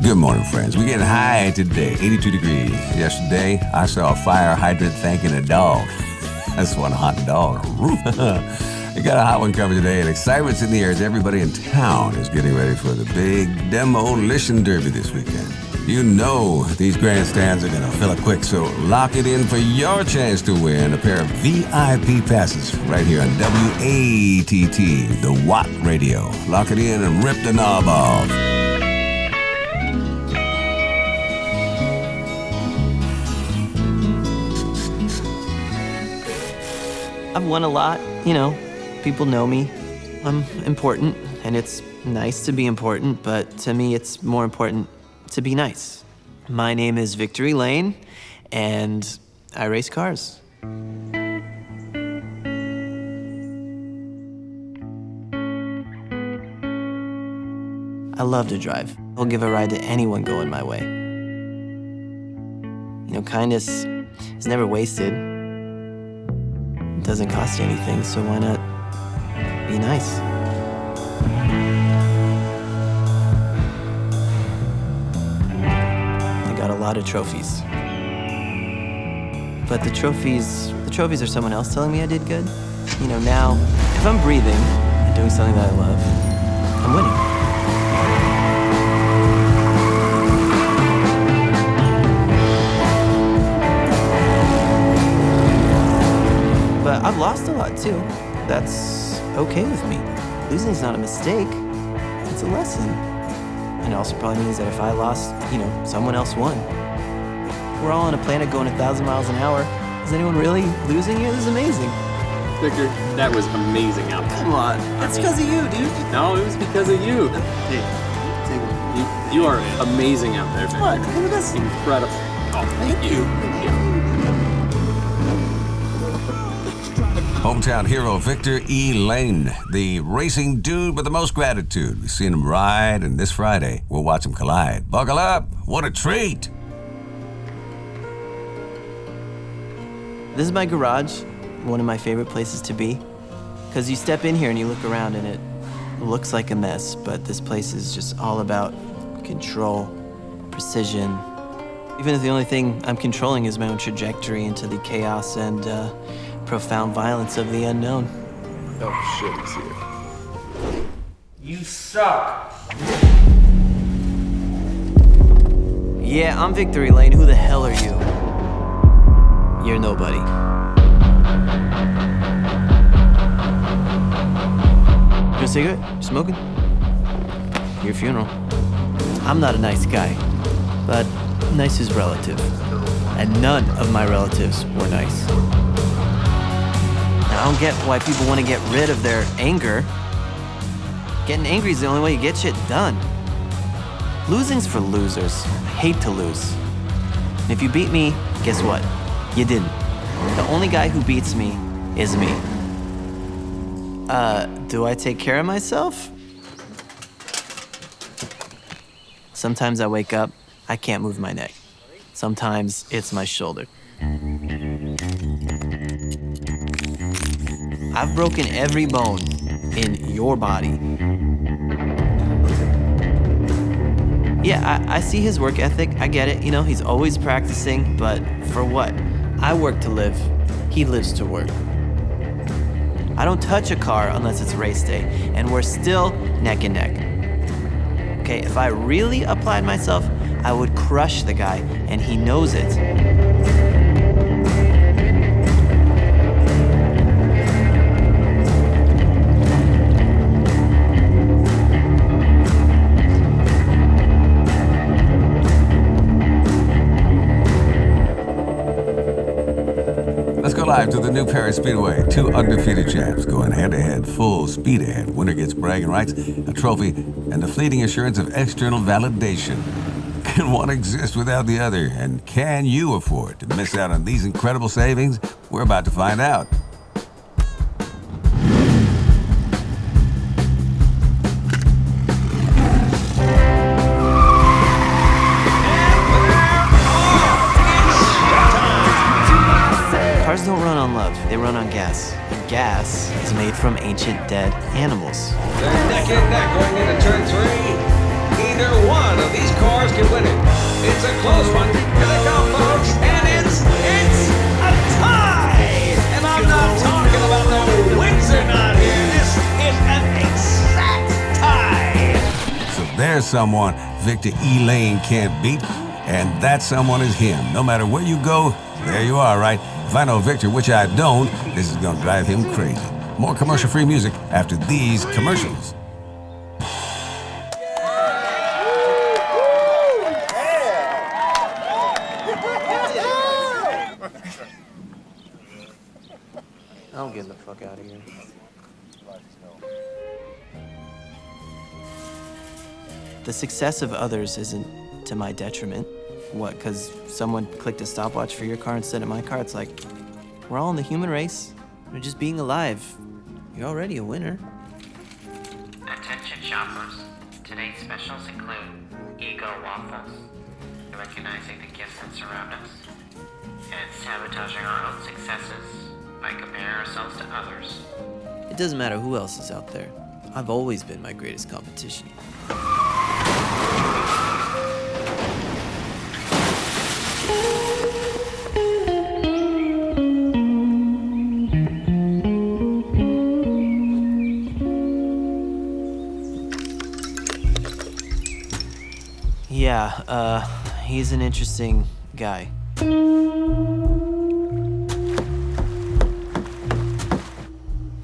Good morning, friends. We're getting high today, 82 degrees. Yesterday, I saw a fire hydrant thanking a dog. That's one hot dog on a roof. You got a hot one coming today, and excitement's in the air as everybody in town is getting ready for the big demolition derby this weekend. You know these grandstands are going to fill up quick, so lock it in for your chance to win a pair of VIP passes right here on WATT, the Watt Radio. Lock it in and rip the knob off. I've won a lot, you know, people know me. I'm important, and it's nice to be important, but to me it's more important to be nice. My name is Victory Lane, and I race cars. I love to drive. I'll give a ride to anyone going my way. You know, kindness is never wasted. It doesn't cost you anything, so why not be nice? I got a lot of trophies. But the trophies are someone else telling me I did good. You know, now, if I'm breathing and doing something that I love, I'm winning. But I've lost a lot too. That's okay with me. Losing's not a mistake, it's a lesson. And it also probably means that if I lost, you know, someone else won. We're all on a planet going 1,000 miles an hour. Is anyone really losing here? This is amazing. Victor, that was amazing out there. Come on, that's because of you, dude. No, it was because of you. You are amazing out there, Victor. What? Look at this. Incredible. Oh, thank you. Hometown hero Victor E. Lane, the racing dude with the most gratitude. We've seen him ride, and this Friday, we'll watch him collide. Buckle up. What a treat. This is my garage, one of my favorite places to be. Because you step in here and you look around and it looks like a mess, but this place is just all about control, precision. Even if the only thing I'm controlling is my own trajectory into the chaos and profound violence of the unknown. Oh shit, he's here. You suck. Yeah, I'm Victory Lane. Who the hell are you? You're nobody. You want a cigarette? You smoking? Your funeral. I'm not a nice guy, but nice is relative. And none of my relatives were nice. Now, I don't get why people want to get rid of their anger. Getting angry is the only way you get shit done. Losing's for losers. I hate to lose. And if you beat me, guess what? You didn't. The only guy who beats me is me. Do I take care of myself? Sometimes I wake up, I can't move my neck. Sometimes it's my shoulder. I've broken every bone in your body. Yeah, I see his work ethic, I get it. You know, he's always practicing, but for what? I work to live, he lives to work. I don't touch a car unless it's race day, and we're still neck and neck. Okay, if I really applied myself, I would crush the guy, and he knows it. Let's go live to the new Paris Speedway. Two undefeated champs going head-to-head, full speed ahead. Winner gets bragging rights, a trophy, and the fleeting assurance of external validation. Can one exist without the other? And can you afford to miss out on these incredible savings? We're about to find out. Cars don't run on love, they run on gas. And gas is made from ancient dead animals. They're neck and neck going into turn 3. Either one of these cars can win it. It's a close one. Here they come, folks. And it's a tie. And I'm not talking about no wins or not here. This is an exact tie. So there's someone Victor E. Lane can't beat, and that someone is him. No matter where you go, there you are, right? If I know Victor, which I don't, this is gonna drive him crazy. More commercial-free music after these commercials. I'm getting the fuck out of here. The success of others isn't to my detriment. What, because someone clicked a stopwatch for your car instead of my car? It's like, we're all in the human race. We're just being alive. You're already a winner. Attention shoppers. Today's specials include Ego Waffles, recognizing the gifts that surround us, and sabotaging our own successes by comparing ourselves to others. It doesn't matter who else is out there. I've always been my greatest competition. Yeah, he's an interesting guy.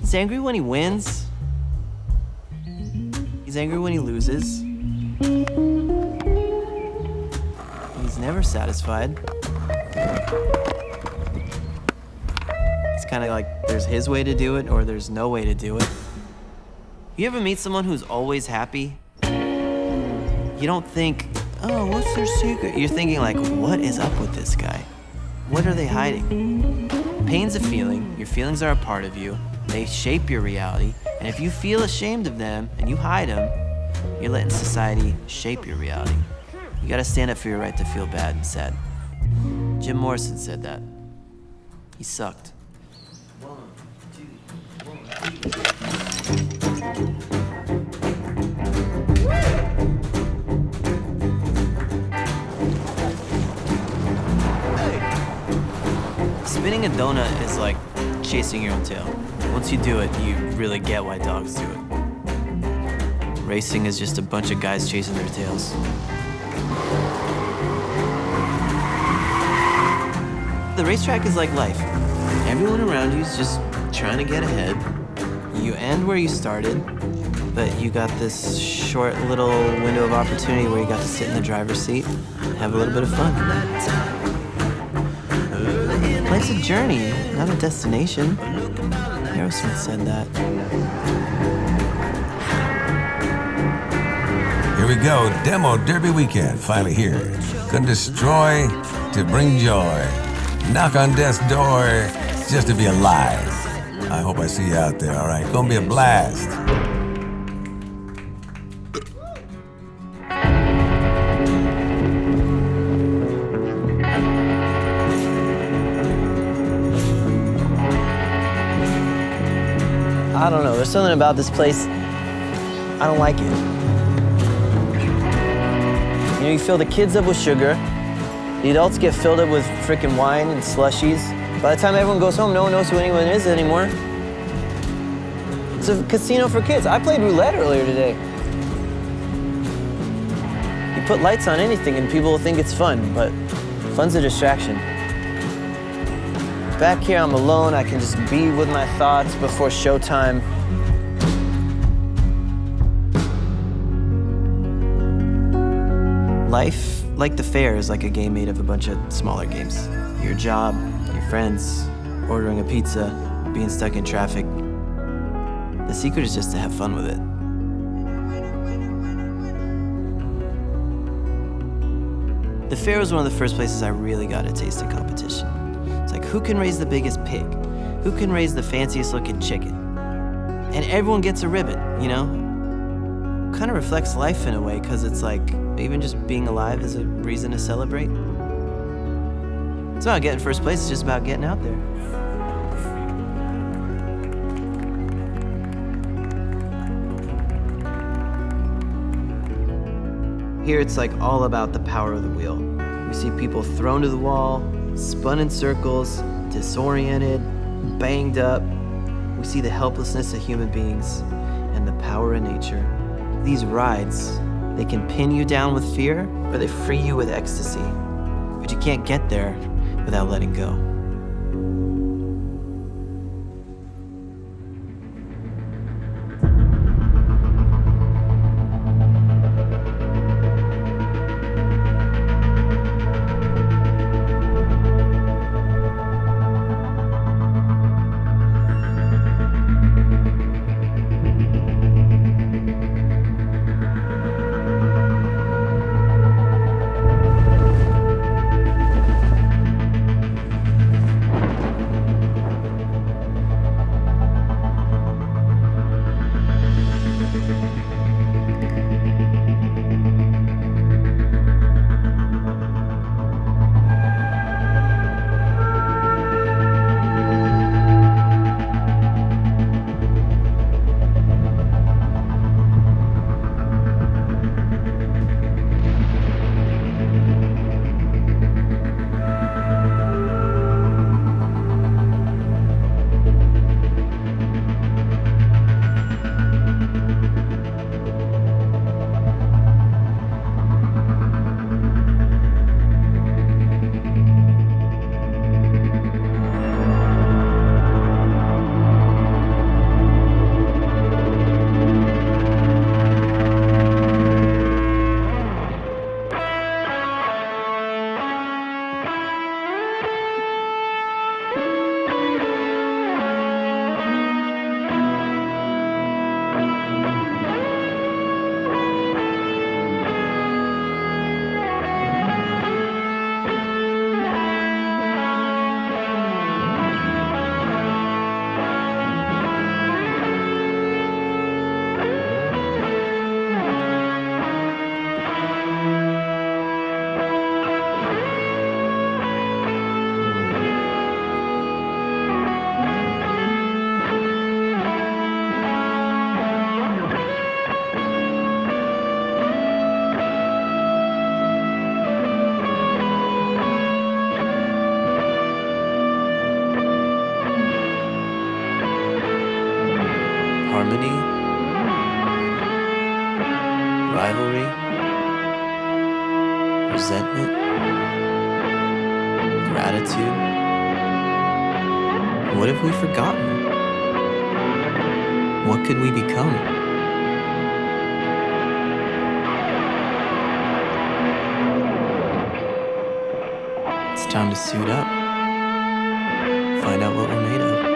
He's angry when he wins. He's angry when he loses. He's never satisfied. It's kind of like there's his way to do it or there's no way to do it. You ever meet someone who's always happy? You don't think, oh, what's their secret? You're thinking like, what is up with this guy? What are they hiding? Pain's a feeling. Your feelings are a part of you. They shape your reality. And if you feel ashamed of them and you hide them, you're letting society shape your reality. You gotta stand up for your right to feel bad and sad. Jim Morrison said that. He sucked. Spinning a donut is like chasing your own tail. Once you do it, you really get why dogs do it. Racing is just a bunch of guys chasing their tails. The racetrack is like life. Everyone around you is just trying to get ahead. You end where you started, but you got this short little window of opportunity where you got to sit in the driver's seat and have a little bit of fun. Life's a journey, not a destination. Aerosmith said that. Here we go, Demo Derby Weekend, finally here. Gonna destroy to bring joy. Knock on death's door just to be alive. I hope I see you out there, all right? Gonna be a blast. I don't know, there's something about this place, I don't like it. You know, you fill the kids up with sugar, the adults get filled up with frickin' wine and slushies. By the time everyone goes home, no one knows who anyone is anymore. It's a casino for kids. I played roulette earlier today. put lights on anything and people will think it's fun, but fun's a distraction. Back here, I'm alone. I can just be with my thoughts before showtime. Life, like the fair, is like a game made of a bunch of smaller games. Your job, your friends, ordering a pizza, being stuck in traffic. The secret is just to have fun with it. The fair was one of the first places I really got a taste of competition. It's like, who can raise the biggest pig? Who can raise the fanciest looking chicken? And everyone gets a ribbon, you know? Kind of reflects life in a way, because it's like, even just being alive is a reason to celebrate. It's not about getting first place, it's just about getting out there. Here it's like all about the power of the wheel. We see people thrown to the wall, spun in circles, disoriented, banged up. We see the helplessness of human beings and the power of nature. These rides, they can pin you down with fear, or they free you with ecstasy. But you can't get there without letting go. Harmony, rivalry, resentment, gratitude. What have we forgotten? What could we become? It's time to suit up, find out what we're made of.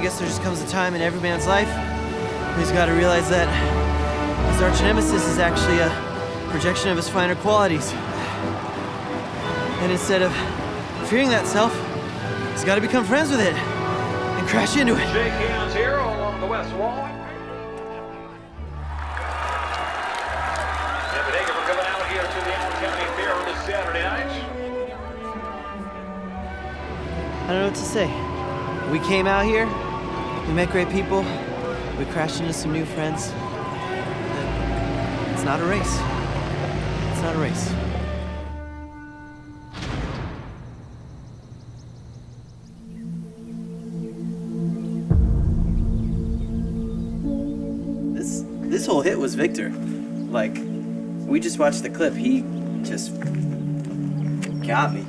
guess there just comes a time in every man's life when he's got to realize that his arch nemesis is actually a projection of his finer qualities. And instead of fearing that self, he's got to become friends with it and crash into it. Shake hands here along the west wall. And thank you for coming out here to the Allen County Fair on this Saturday night. I don't know what to say. We came out here, we met great people, we crashed into some new friends. It's not a race. It's not a race. This whole hit was Victor. Like, we just watched the clip. He just got me.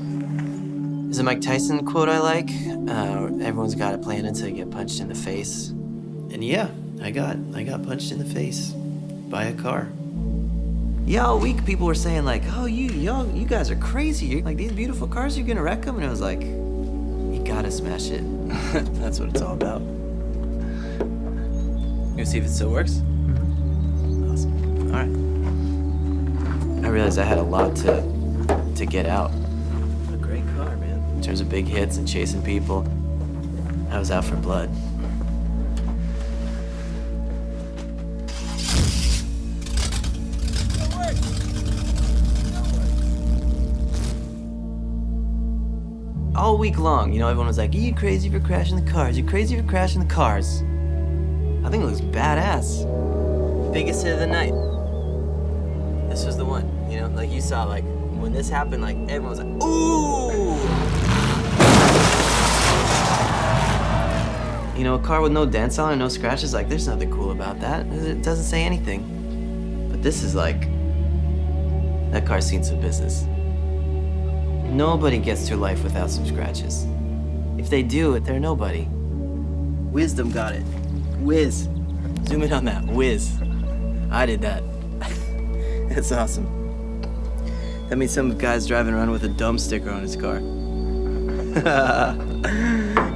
There's a Mike Tyson quote I like. Everyone's got it planned until you get punched in the face. And yeah, I got punched in the face by a car. Yeah, all week people were saying like, oh, you guys are crazy. You're, like, these beautiful cars, you're gonna wreck them. And I was like, you gotta smash it. That's what it's all about. You see if it still works? Awesome. All right. I realized I had a lot to get out. A great car, man. In terms of big hits and chasing people, I was out for blood. All week long, everyone was like, you crazy for crashing the cars, you crazy for crashing the cars. I think it looks badass. Biggest hit of the night. This was the one, like you saw, like when this happened, like everyone was like, ooh! A car with no dents on it, no scratches, like there's nothing cool about that. It doesn't say anything. But this is like, that car's seen some business. Nobody gets through life without some scratches. If they do, they're nobody. Wisdom got it. Whiz. Zoom in on that. Whiz. I did that. That's awesome. That means some guy's driving around with a dumb sticker on his car.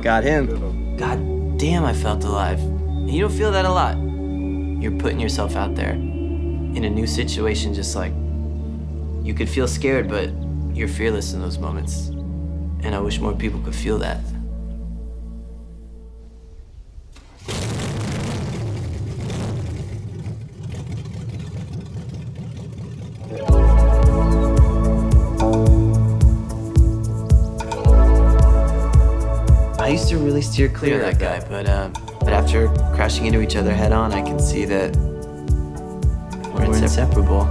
Got him. God damn, I felt alive. And you don't feel that a lot. You're putting yourself out there in a new situation, just like you could feel scared, but you're fearless in those moments. And I wish more people could feel that. I used to really steer clear of that guy, but after crashing into each other head on, I can see that we're inseparable.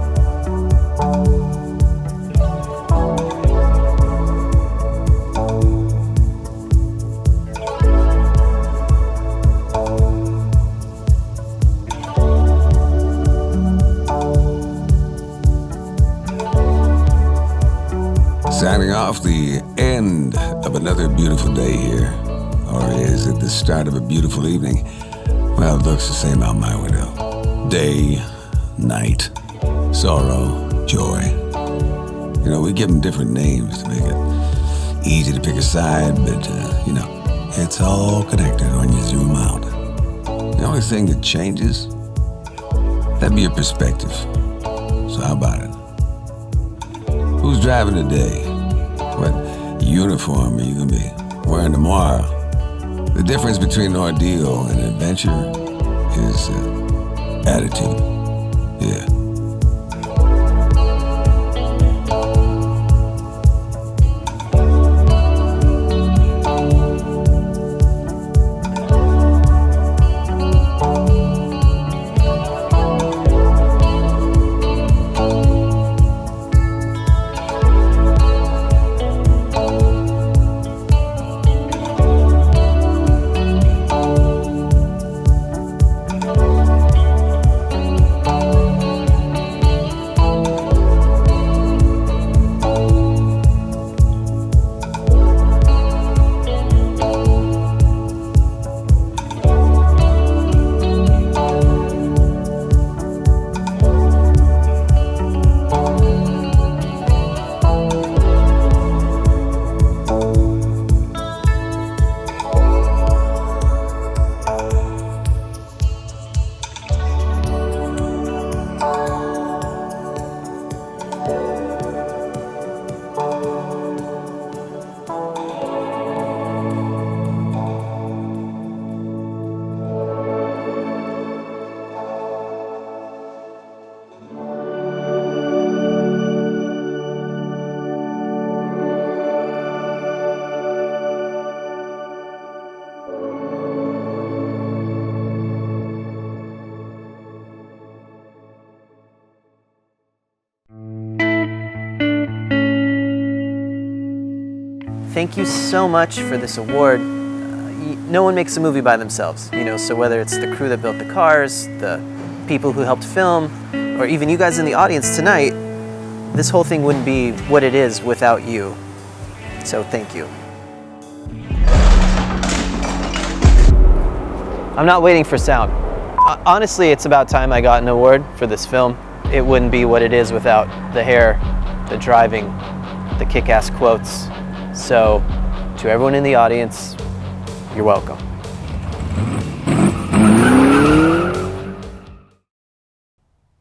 Signing off, the end of another beautiful day here. Or is it the start of a beautiful evening? Well, it looks the same out my window. Day, night, sorrow, joy. We give them different names to make it easy to pick a side, but, it's all connected when you zoom out. The only thing that changes, that'd be your perspective. So how about it? Who's driving today? What uniform are you gonna be wearing tomorrow? The difference between an ordeal and an adventure is attitude. Yeah. thank you so much for this award. No one makes a movie by themselves, you know, so whether it's the crew that built the cars, the people who helped film, or even you guys in the audience tonight, this whole thing wouldn't be what it is without you. So thank you. I'm not waiting for sound. Honestly, it's about time I got an award for this film. It wouldn't be what it is without the hair, the driving, the kick-ass quotes. So, to everyone in the audience, you're welcome.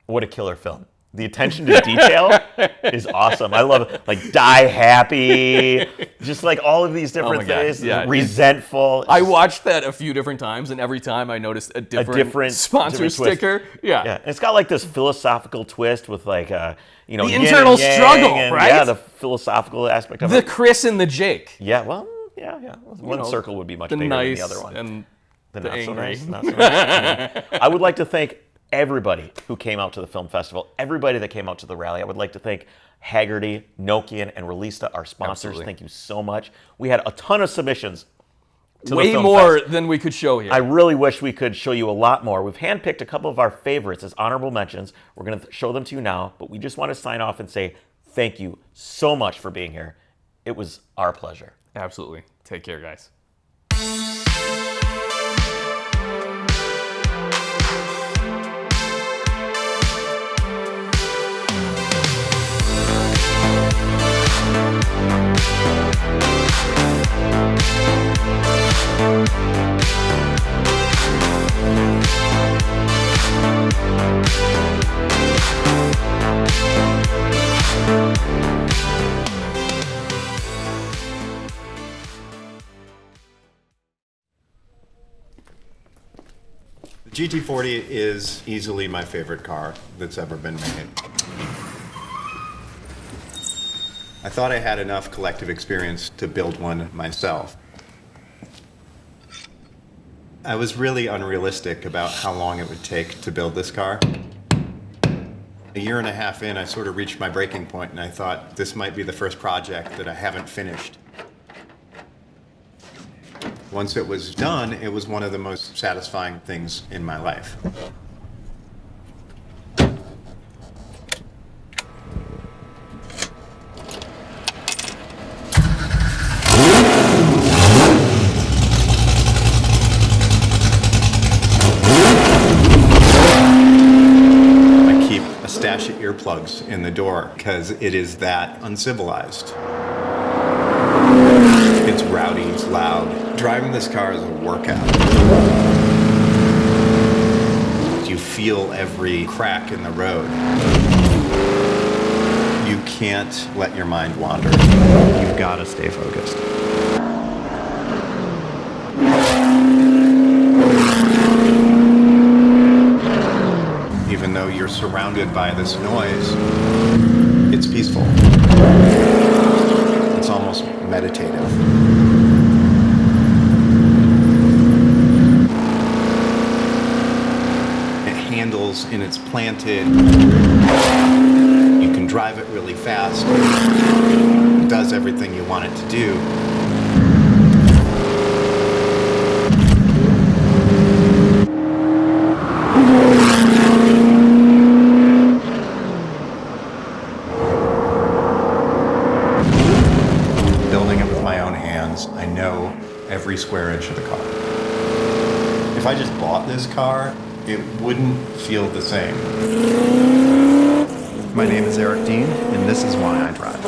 What a killer film. The attention to detail is awesome. I love it. Like, die happy, just like all of these different things. Yeah, resentful. I watched that a few different times, and every time I noticed a different sponsor sticker. Yeah. And it's got like this philosophical twist with like, you know, the internal struggle, and, right? Yeah, the philosophical aspect of it. The Chris and the Jake. Yeah, well, yeah. One circle would be much bigger nice than the other one. And the the not angry. so nice, not so nice. I would like to thank everybody who came out to the film festival, everybody that came out to the rally. I would like to thank Haggerty, Nokian, and Relista, our sponsors. Absolutely. Thank you so much. We had a ton of submissions to Way the film more fest. than we could show here. I really wish we could show you a lot more. We've handpicked a couple of our favorites as honorable mentions. We're going to show them to you now, but we just want to sign off and say thank you so much for being here. It was our pleasure. Absolutely. Take care, guys. The GT40 is easily my favorite car that's ever been made. I thought I had enough collective experience to build one myself. I was really unrealistic about how long it would take to build this car. A year and a half in, I sort of reached my breaking point, and I thought this might be the first project that I haven't finished. Once it was done, it was one of the most satisfying things in my life. I keep a stash of earplugs in the door because it is that uncivilized. It's rowdy, it's loud. Driving this car is a workout. You feel every crack in the road. You can't let your mind wander. You've got to stay focused. Even though you're surrounded by this noise, it's peaceful. It's almost meditative. It handles and it's planted. You can drive it really fast. It does everything you want it to do. Building it with my own hands, I know every square inch of the car. If I just bought this car, it wouldn't feel the same. My name is Eric Dean, and this is why I drive.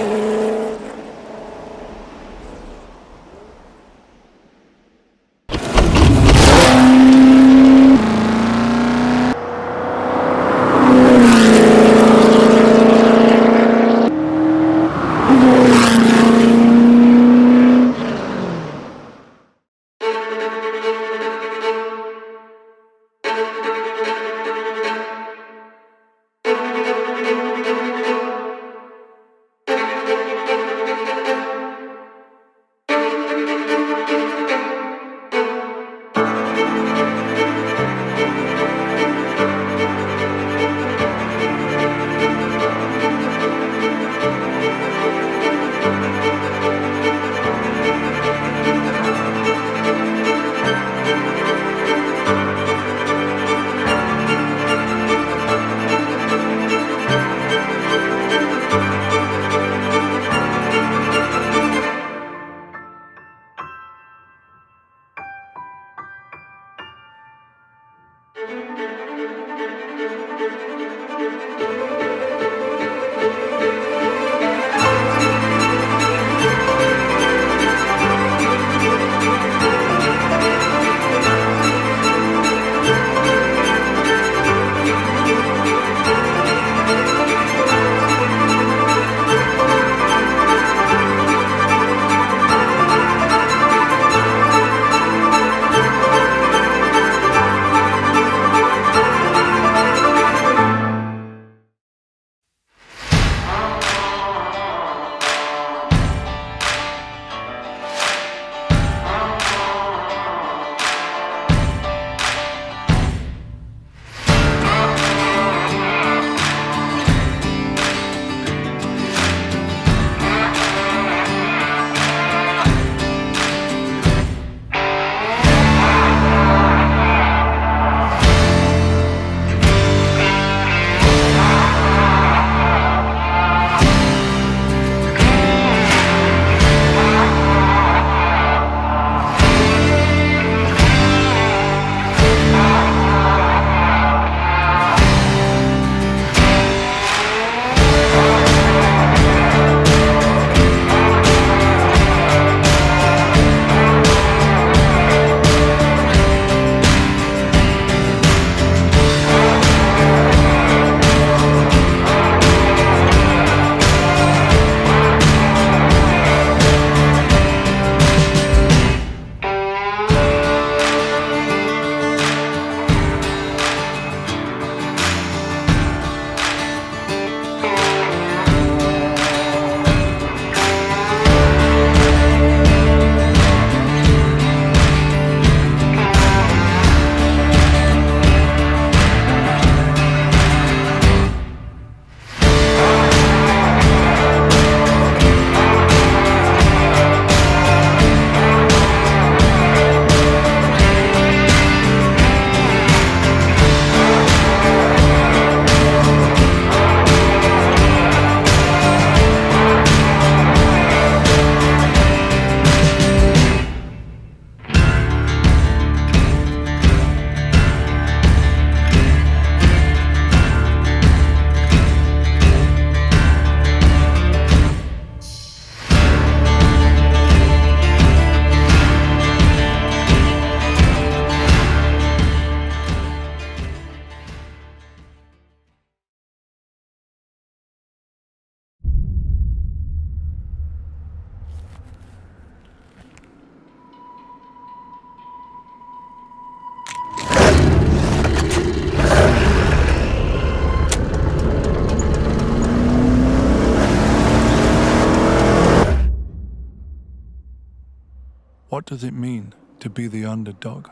What does it mean to be the underdog?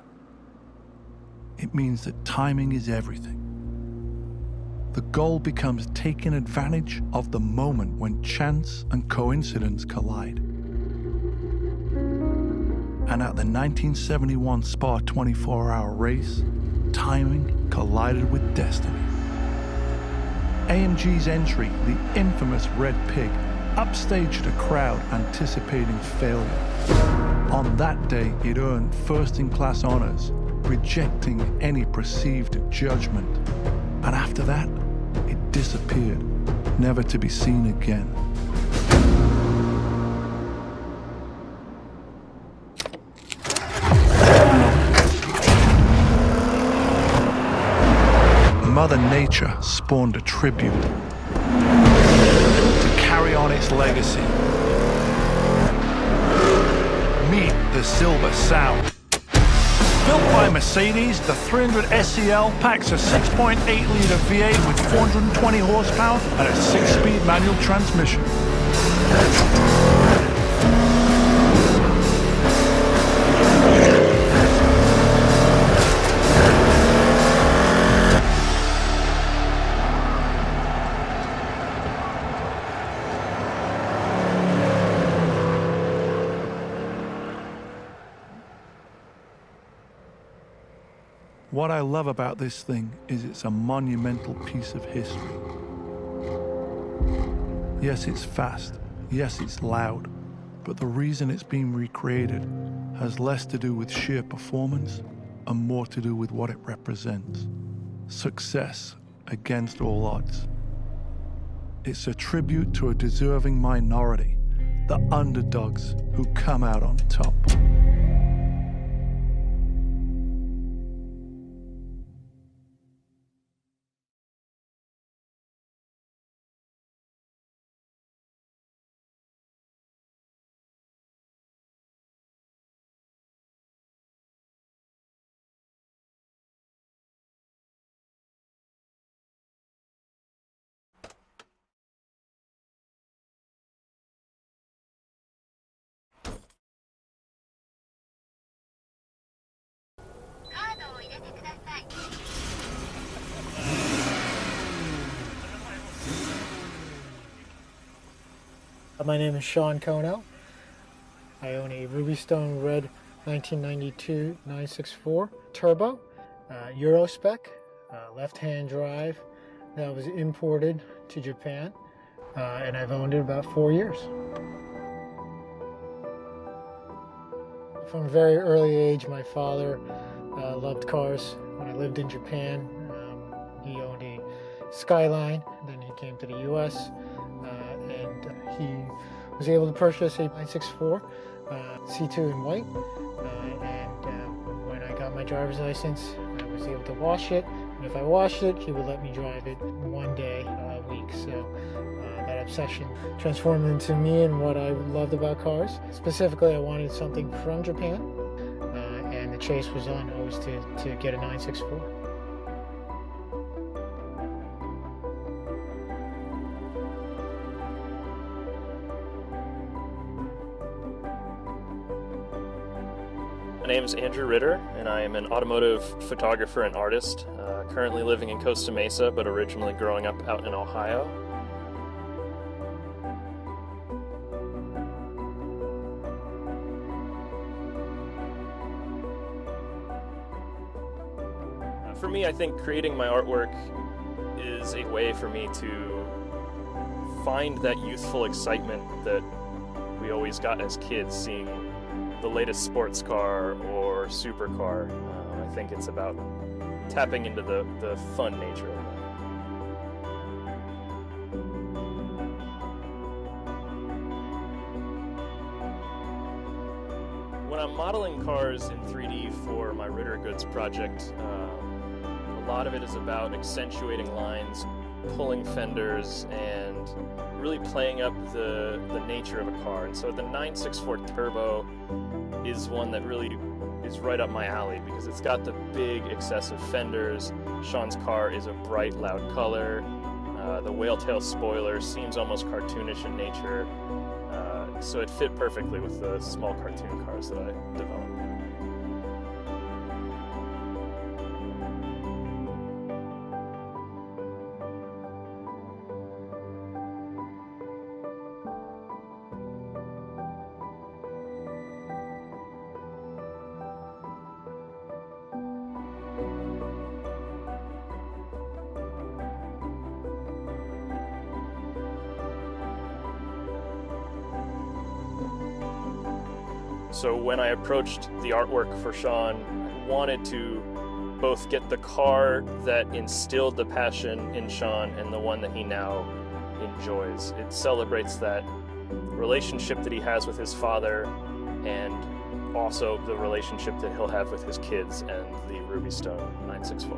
It means that timing is everything. The goal becomes taking advantage of the moment when chance and coincidence collide. And at the 1971 Spa 24-hour race, timing collided with destiny. AMG's entry, the infamous Red Pig, upstaged a crowd anticipating failure. On that day, it earned first-in-class honors, rejecting any perceived judgment. And after that, it disappeared, never to be seen again. Mother Nature spawned a tribute to carry on its legacy. Meet the Silver Sow. Built by Mercedes, the 300 SEL packs a 6.8-liter V8 with 420 horsepower and a 6-speed manual transmission. What I love about this thing is it's a monumental piece of history. Yes, it's fast. Yes, it's loud. But the reason it's being recreated has less to do with sheer performance and more to do with what it represents. Success against all odds. It's a tribute to a deserving minority, the underdogs who come out on top. My name is Sean Cono. I own a Ruby Stone Red 1992 964 Turbo, Euro spec, left-hand drive that was imported to Japan, and I've owned it about 4 years. From a very early age, my father loved cars. When I lived in Japan, he owned a Skyline, then he came to the US, and he was able to purchase a 964 C2 in white, and when I got my driver's license, I was able to wash it, and if I washed it, he would let me drive it one day a week. So that obsession transformed into me and what I loved about cars. Specifically, I wanted something from Japan, and the chase was on always to get a 964. My name is Andrew Ritter, and I am an automotive photographer and artist, currently living in Costa Mesa, but originally growing up out in Ohio. For me, I think creating my artwork is a way for me to find that youthful excitement that we always got as kids, seeing the latest sports car or supercar. I think it's about tapping into the fun nature of it. When I'm modeling cars in 3D for my Ritter Goods project, a lot of it is about accentuating lines, pulling fenders, and really playing up the nature of a car. And so the 964 Turbo is one that really is right up my alley because it's got the big excessive fenders. Sean's car is a bright, loud color. The whale tail spoiler seems almost cartoonish in nature, so it fit perfectly with the small cartoon cars that I developed. So when I approached the artwork for Sean, I wanted to both get the car that instilled the passion in Sean and the one that he now enjoys. It celebrates that relationship that he has with his father and also the relationship that he'll have with his kids and the Ruby Stone 964.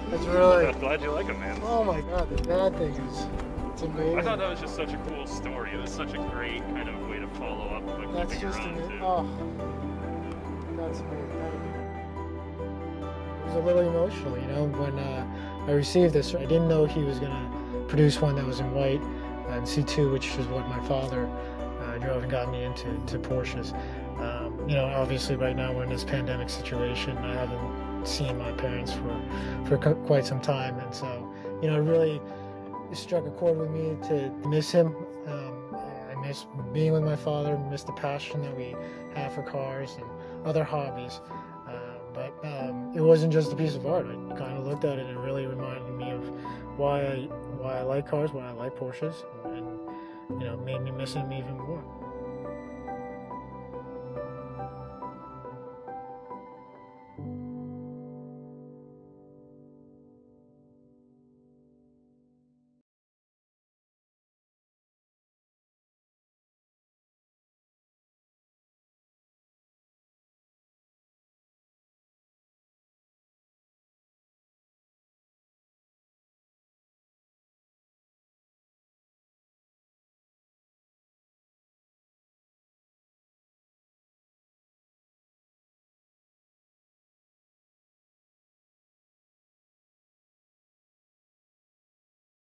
That's really... I'm glad you like him, man. Oh my god, the dad thing is... It's amazing. I thought that was just such a cool story. It was such a great kind of way to follow up what That's keeping just your own, amazing. too. Oh, that's amazing. It was a little emotional, you know, when I received this. I didn't know he was going to produce one that was in white and C2, which is what my father drove and got me into Porsches. You know, obviously right now we're in this pandemic situation. I haven't seen my parents for quite some time, and so, you know, it really struck a chord with me to miss him. I miss being with my father, miss the passion that we have for cars and other hobbies. But it wasn't just a piece of art. I kind of looked at it and it really reminded me of why I like cars, why I like Porsches, and you know, made me miss him even more.